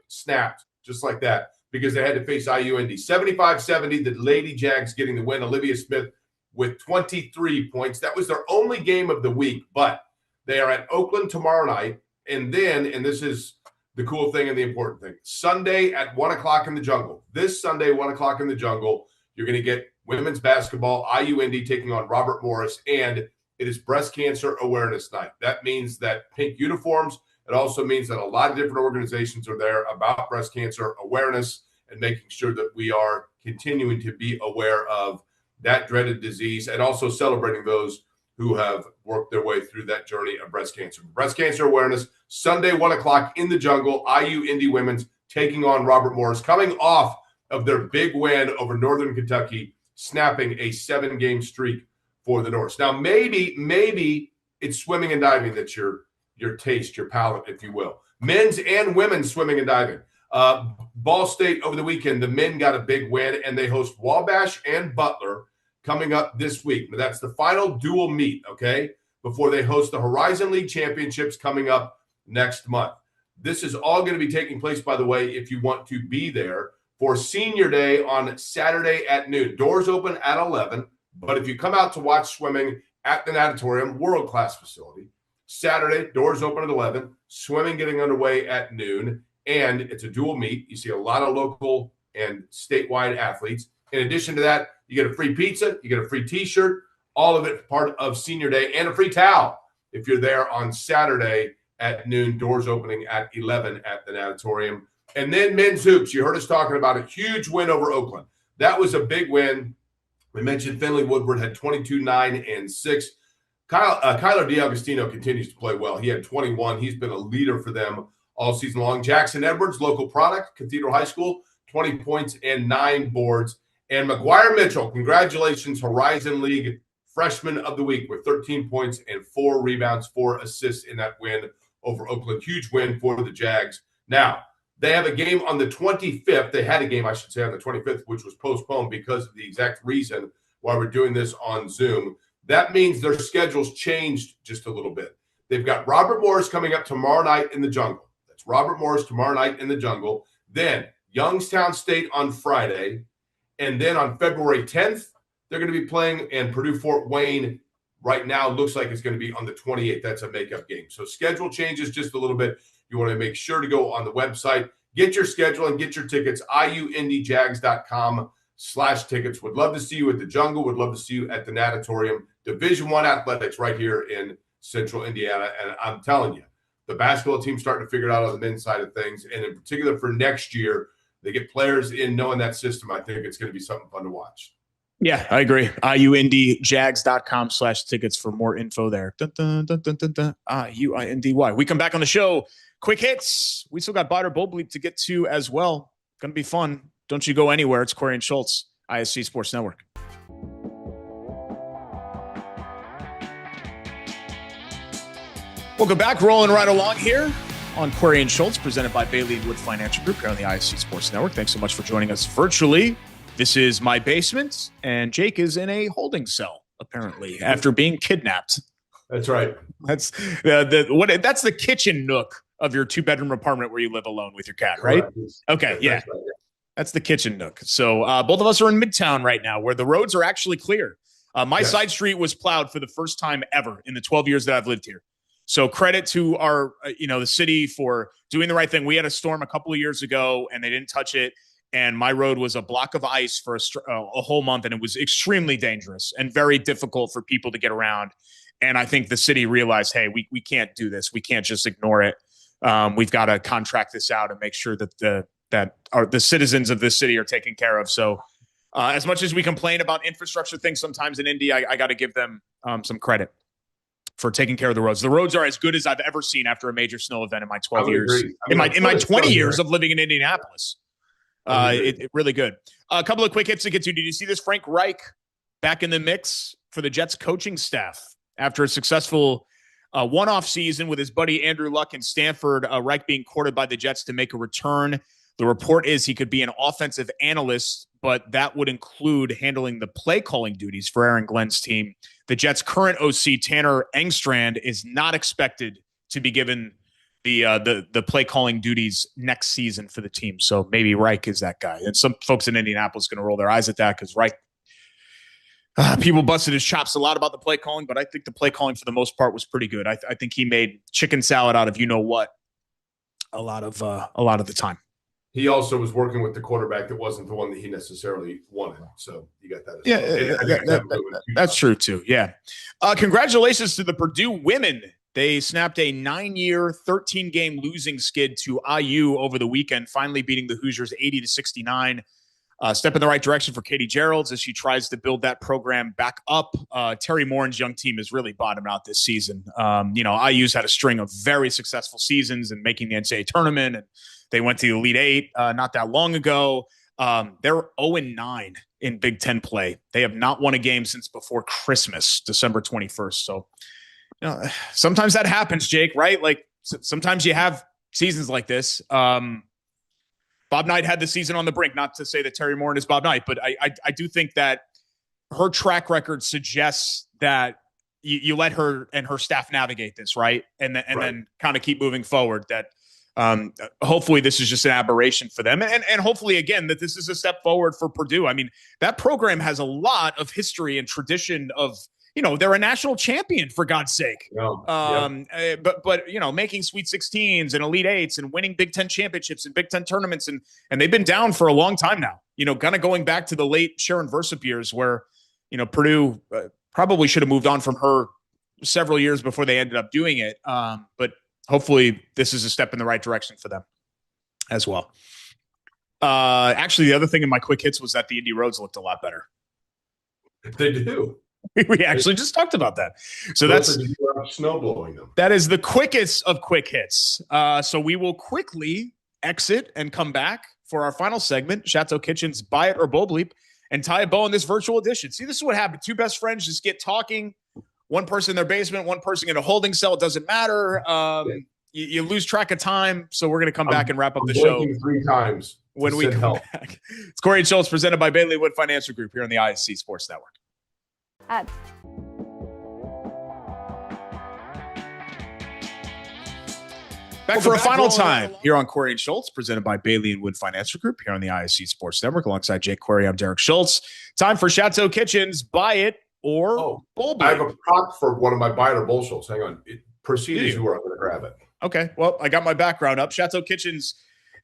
S1: Snapped just like that because they had to face IU Indy. 75-70, the Lady Jags getting the win. Olivia Smith with 23 points. That was their only game of the week, but they are at Oakland tomorrow night. And then, and this is the cool thing and the important thing, Sunday at 1 o'clock in the Jungle. This Sunday, 1 o'clock in the Jungle, you're going to get women's basketball, IU Indy taking on Robert Morris, and it is Breast Cancer Awareness Night. That means that pink uniforms. It also means that a lot of different organizations are there about breast cancer awareness and making sure that we are continuing to be aware of that dreaded disease and also celebrating those who have worked their way through that journey of breast cancer. Breast cancer awareness, Sunday, 1 o'clock in the Jungle, IU Indy Women's taking on Robert Morris, coming off of their big win over Northern Kentucky, snapping a 7-game streak for the Norse. Now, maybe it's swimming and diving that's your taste, your palate, if you will. Men's and women's swimming and diving. Ball State over the weekend, the men got a big win, and they host Wabash and Butler coming up this week. Now, that's the final dual meet, okay, before they host the Horizon League Championships coming up next month. This is all going to be taking place, by the way, if you want to be there for Senior Day on Saturday at noon. Doors open at 11, but if you come out to watch swimming at the Natatorium, world-class facility, Saturday, doors open at 11, swimming getting underway at noon, and it's a dual meet. You see a lot of local and statewide athletes. In addition to that, you get a free pizza, you get a free T-shirt, all of it part of Senior Day, and a free towel if you're there on Saturday at noon, doors opening at 11 at the Natatorium. And then men's hoops, you heard us talking about a huge win over Oakland. That was a big win. We mentioned Finley Woodward had 22, 9, and 6. Kyler DiAgostino continues to play well. He had 21. He's been a leader for them all season long. Jackson Edwards, local product, Cathedral High School, 20 points and 9 boards. And McGuire Mitchell, congratulations, Horizon League Freshman of the Week with 13 points and 4 rebounds, 4 assists in that win over Oakland. Huge win for the Jags. Now, they have a game on the 25th. They had a game, I should say, on the 25th, which was postponed because of the exact reason why we're doing this on Zoom. That means their schedule's changed just a little bit. They've got Robert Morris coming up tomorrow night in the Jungle. That's Robert Morris tomorrow night in the Jungle. Then Youngstown State on Friday. And then on February 10th, they're going to be playing, and Purdue-Fort Wayne right now looks like it's going to be on the 28th. That's a makeup game. So schedule changes just a little bit. You want to make sure to go on the website, get your schedule, and get your tickets, IUIndyJags.com/tickets. Would love to see you at the Jungle. Would love to see you at the Natatorium. Division I athletics right here in Central Indiana. And I'm telling you, the basketball team's starting to figure it out on the men's side of things. And in particular for next year, they get players in knowing that system. I think it's going to be something fun to watch.
S2: Yeah, I agree. IUIndyJags.com/tickets for more info there. Dun, dun, dun, dun, dun, dun. IUINDY. We come back on the show. Quick hits. We still got Bader Bowl Bleep to get to as well. Going to be fun. Don't you go anywhere. It's Corey and Schultz, ISC Sports Network. Welcome back. Rolling right along here on Query and Schultz, presented by Bailey Wood Financial Group here on the ISC Sports Network. Thanks so much for joining us virtually. This is my basement, and Jake is in a holding cell, apparently, after being kidnapped.
S1: That's right.
S2: That's that's the kitchen nook of your 2-bedroom apartment where you live alone with your cat, right? Okay, yeah. That's right, yeah. That's the kitchen nook. So both of us are in Midtown right now, where the roads are actually clear. My side street was plowed for the first time ever in the 12 years that I've lived here. So credit to our, the city for doing the right thing. We had a storm a couple of years ago, and they didn't touch it. And my road was a block of ice for a whole month, and it was extremely dangerous and very difficult for people to get around. And I think the city realized, hey, we can't do this. We can't just ignore it. We've got to contract this out and make sure that the citizens of this city are taken care of. So As much as we complain about infrastructure things sometimes in Indy, I got to give them some credit for taking care of the roads. The roads are as good as I've ever seen after a major snow event in my 12 years. In my 20 years of living in Indianapolis. It really good. A couple of quick hits to get to. Did you see this? Frank Reich back in the mix for the Jets coaching staff after a successful one-off season with his buddy Andrew Luck in Stanford. Reich being courted by the Jets to make a return. The report is he could be an offensive analyst, but that would include handling the play calling duties for Aaron Glenn's team. The Jets' current OC, Tanner Engstrand, is not expected to be given the play calling duties next season for the team. So maybe Reich is that guy. And some folks in Indianapolis are going to roll their eyes at that because Reich, people busted his chops a lot about the play calling, but I think the play calling for the most part was pretty good. I think he made chicken salad out of what a lot of the time.
S1: He also was working with the quarterback that wasn't the one that he necessarily wanted. So you got that.
S2: That's true too. Yeah. Congratulations to the Purdue women. They snapped a 9-year, 13-game losing skid to IU over the weekend, finally beating the Hoosiers 80-69. Step in the right direction for Katie Geralds as she tries to build that program back up. Terry Morin's young team has really bottomed out this season. IU's had a string of very successful seasons and making the NCAA tournament, and they went to the Elite Eight not that long ago. They're 0-9 in Big Ten play. They have not won a game since before Christmas, December 21st. So, sometimes that happens, Jake, right? Like sometimes you have seasons like this. Bob Knight had the season on the brink, not to say that Terry Morin is Bob Knight, but I do think that her track record suggests that you let her and her staff navigate this, right? And then kind of keep moving forward. That hopefully this is just an aberration for them. And hopefully, again, that this is a step forward for Purdue. I mean, that program has a lot of history and tradition of, they're a national champion, for God's sake. But making Sweet 16s and Elite Eights and winning Big Ten championships and Big Ten tournaments. And they've been down for a long time now, kind of going back to the late Sharon Versup years where, Purdue probably should have moved on from her several years before they ended up doing it. But hopefully this is a step in the right direction for them as well. Actually, the other thing in my quick hits was that the Indy roads looked a lot better.
S1: They do.
S2: We actually just talked about that. So that's
S1: snow blowing them.
S2: That is the quickest of quick hits. So we will quickly exit and come back for our final segment, Chateau Kitchen's Buy It or Bow Bleep, and tie a bow in this virtual edition. See, this is what happened. Two best friends just get talking. One person in their basement, one person in a holding cell. It doesn't matter. You lose track of time. So we're going to come back and wrap up the show
S1: 3 times
S2: when we come back. It's Corey and Schultz presented by Bailey Wood Financial Group here on the ISC Sports Network. Back for a final time here on Corey and Schultz, presented by Bailey and Wood Financial Group here on the ISC Sports Network. Alongside Jake Query, I'm Derek Schultz. Time for Chateau Kitchen's Buy It or Bowl Bleep.
S1: I have a prop for one of my Buy It or Bowl Schultz. Hang on. Proceed as you were. I'm going to grab it.
S2: Okay. Well, I got my background up. Chateau Kitchen's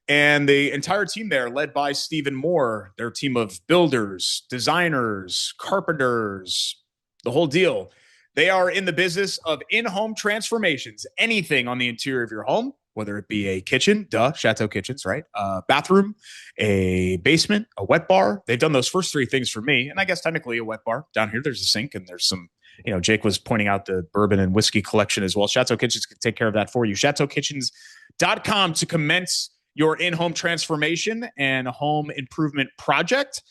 S2: and the entire team there, led by Stephen Moore, their team of builders, designers, carpenters, the whole deal. They are in the business of in-home transformations, anything on the interior of your home, whether it be a kitchen, Chateau Kitchens, right? A bathroom, a basement, a wet bar. They've done those first 3 things for me. And I guess technically a wet bar. Down here, there's a sink and there's some, Jake was pointing out the bourbon and whiskey collection as well. Chateau Kitchens can take care of that for you. ChateauKitchens.com to commence your in-home transformation and home improvement project.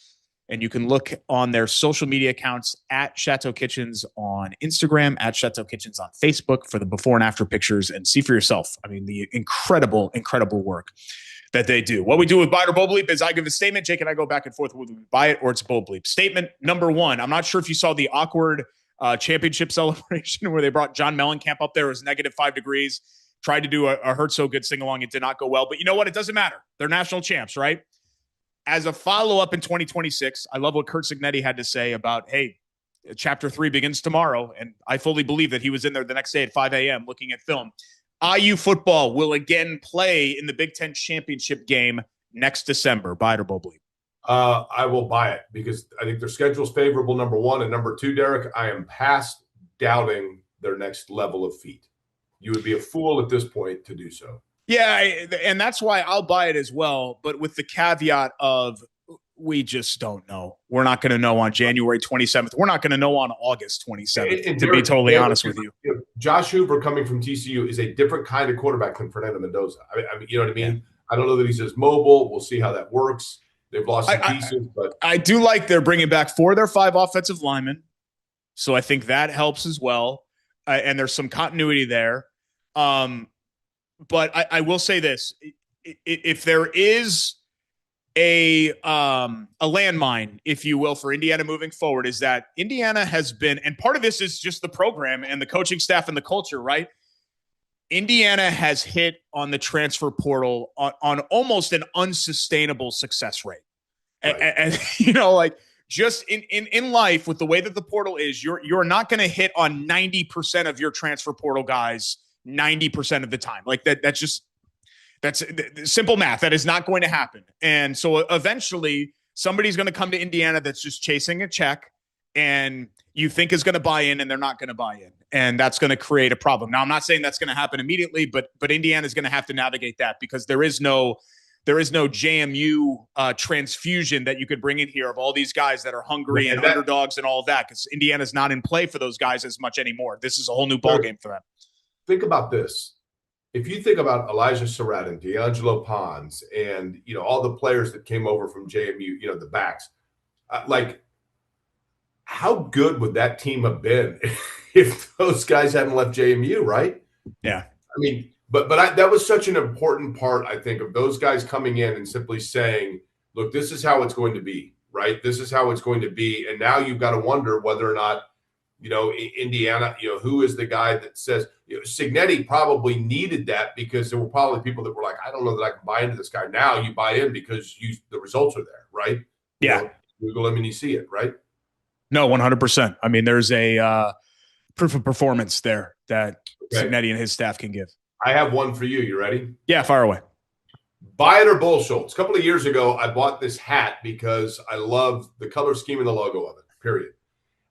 S2: And you can look on their social media accounts at Chateau Kitchens on Instagram, at Chateau Kitchens on Facebook for the before and after pictures, and see for yourself. I mean, the incredible, incredible work that they do. What we do with Buy It or Bow Bleep is I give a statement. Jake and I go back and forth with Buy It or it's Bow Bleep. Statement number 1. I'm not sure if you saw the awkward championship celebration where they brought John Mellencamp up there. It was -5 degrees. Tried to do a Hurt So Good sing-along. It did not go well. But you know what? It doesn't matter. They're national champs, right? As a follow-up in 2026, I love what Kurt Signetti had to say about, hey, Chapter 3 begins tomorrow, and I fully believe that he was in there the next day at 5 a.m. looking at film. IU football will again play in the Big Ten championship game next December. Buy it or Bow Bleep?
S1: I will buy it because I think their schedule is favorable, number 1. And number 2, Derek, I am past doubting their next level of feat. You would be a fool at this point to do so.
S2: Yeah, and that's why I'll buy it as well, but with the caveat of we just don't know. We're not going to know on January 27th. We're not going to know on August 27th, to be totally honest with you.
S1: Josh Hoover coming from TCU is a different kind of quarterback than Fernando Mendoza. I mean, you know what I mean? Yeah. I don't know that he's as mobile. We'll see how that works. They've lost some pieces, but
S2: I do like they're bringing back 4 of their 5 offensive linemen. So I think that helps as well. And there's some continuity there. But I will say this. If there is a landmine, if you will, for Indiana moving forward, is that Indiana has been, and part of this is just the program and the coaching staff and the culture, right? Indiana has hit on the transfer portal on almost an unsustainable success rate. Right. And you know, like just in life with the way that the portal is, you're not going to hit on 90% of your transfer portal guys 90% of the time. Like that's simple math. That is not going to happen. And so eventually somebody's going to come to Indiana that's just chasing a check and you think is going to buy in and they're not going to buy in. And that's going to create a problem. Now, I'm not saying that's going to happen immediately, but Indiana is going to have to navigate that because there is no JMU transfusion that you could bring in here of all these guys that are hungry and underdogs and all of that, because Indiana's not in play for those guys as much anymore. This is a whole new ballgame for them. Think
S1: about this. If you think about Elijah Surratt and D'Angelo Pons and, you know, all the players that came over from JMU, you know, the backs, like how good would that team have been if those guys hadn't left JMU, right?
S2: Yeah.
S1: I mean, but that was such an important part, I think, of those guys coming in and simply saying, look, this is how it's going to be, right? This is how it's going to be. And now you've got to wonder whether or not, you know, Indiana, you know, who is the guy that says, you know, Cignetti probably needed that because there were probably people that were like, I don't know that I can buy into this guy. Now you buy in because the results are there, right?
S2: Yeah.
S1: You know, Google him and you see it, right?
S2: No, 100%. I mean, there's a proof of performance there that Cignetti and his staff can give.
S1: I have one for you. You ready?
S2: Yeah, fire away.
S1: Buy it or bullshit. A couple of years ago, I bought this hat because I love the color scheme and the logo of it, period.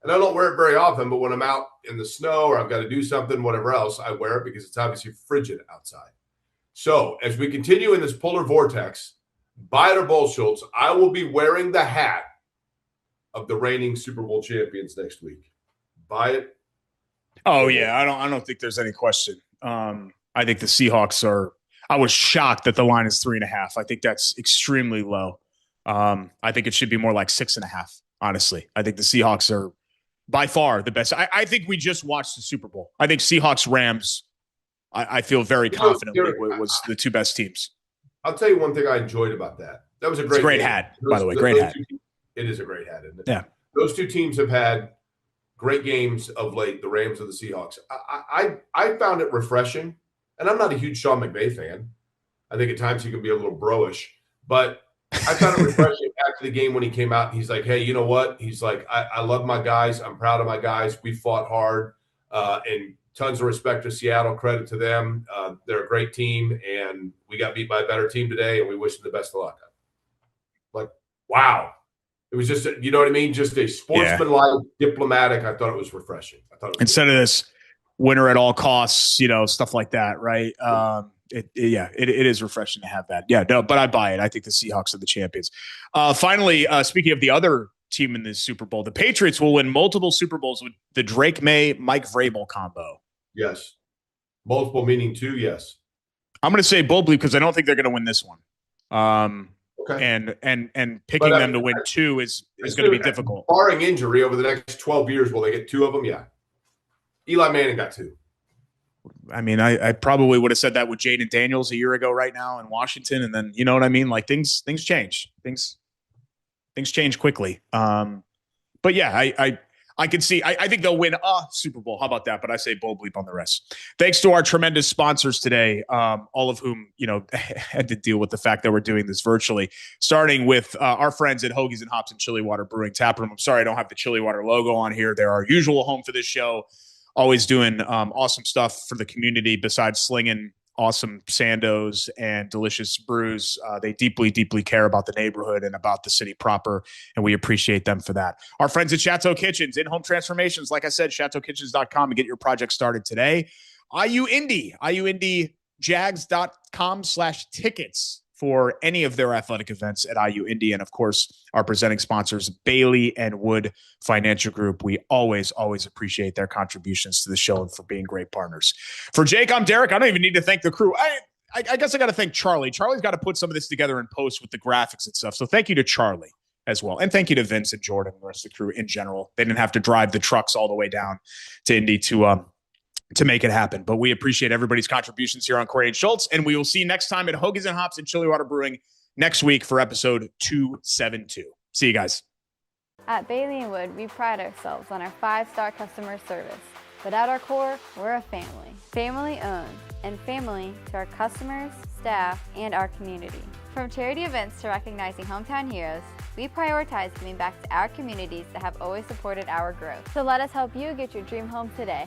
S1: And I don't wear it very often, but when I'm out in the snow or I've got to do something, whatever else, I wear it because it's obviously frigid outside. So as we continue in this polar vortex, buy it or bullshit, I will be wearing the hat of the reigning Super Bowl champions next week. Buy it.
S2: Oh, yeah. I don't think there's any question. I think the Seahawks I was shocked that the line is 3.5. I think that's extremely low. I think it should be more like 6.5, honestly. I think the Seahawks are by far the best. I think we just watched the Super Bowl. I think Seahawks Rams, I feel very confidently was the two best teams.
S1: I'll tell you one thing I enjoyed about that. That was a great
S2: hat, by the way. Great hat.
S1: It is a great hat, isn't it?
S2: Yeah.
S1: Those two teams have had great games of late, the Rams and the Seahawks. I found it refreshing, and I'm not a huge Sean McVay fan. I think at times he can be a little bro-ish, but I found it refreshing after the game when he came out. He's like, hey, you know what? He's like, I love my guys. I'm proud of my guys. We fought hard, and tons of respect to Seattle. Credit to them. They're a great team, and we got beat by a better team today, and we wish them the best of luck. Like, wow. It was just, you know what I mean? Just a sportsmanlike, diplomatic. I thought it was refreshing.
S2: Instead of this winner at all costs, you know, stuff like that, right? It is refreshing to have that. Yeah, no, but I buy it. I think the Seahawks are the champions. Finally, speaking of the other team in this Super Bowl, the Patriots will win multiple Super Bowls with the Drake May, Mike Vrabel combo.
S1: Yes. Multiple meaning 2, yes.
S2: I'm going to say boldly because I don't think they're going to win this one. Okay. And picking them to win 2 is going to be difficult.
S1: Barring injury over the next 12 years, will they get 2 of them? Yeah. Eli Manning got 2.
S2: I mean, I probably would have said that with Jaden Daniels a year ago right now in Washington. And then, you know what I mean? Like things change. Things change quickly. But yeah, I can see, I think they'll win a Super Bowl. How about that? But I say bold bleep on the rest. Thanks to our tremendous sponsors today, all of whom, you know, had to deal with the fact that we're doing this virtually, starting with our friends at Hoagies and Hops and Chili Water Brewing Tap Room. I'm sorry I don't have the Chili Water logo on here. They're our usual home for this show. Always doing awesome stuff for the community besides slinging awesome sandos and delicious brews. They deeply, deeply care about the neighborhood and about the city proper, and we appreciate them for that. Our friends at Chateau Kitchens, in-home transformations. Like I said, chateaukitchens.com and get your project started today. IU Indy, IUIndyJags.com/tickets for any of their athletic events at IU Indy. And of course, our presenting sponsors, Bailey and Wood Financial Group. We always appreciate their contributions to the show and for being great partners. For Jake, I'm Derek. I don't even need to thank the crew. I guess I got to thank Charlie. Charlie's got to put some of this together in post with the graphics and stuff. So thank you to Charlie as well. And thank you to Vince and Jordan and the rest of the crew in general. They didn't have to drive the trucks all the way down to Indy to make it happen. But we appreciate everybody's contributions here on Corey and Schultz. And we will see you next time at Hoagies and Hops and Chili Water Brewing next week for episode 272. See you guys.
S3: At Bailey & Wood, we pride ourselves on our 5-star customer service. But at our core, we're a family. Family owned and family to our customers, staff, and our community. From charity events to recognizing hometown heroes, we prioritize giving back to our communities that have always supported our growth. So let us help you get your dream home today.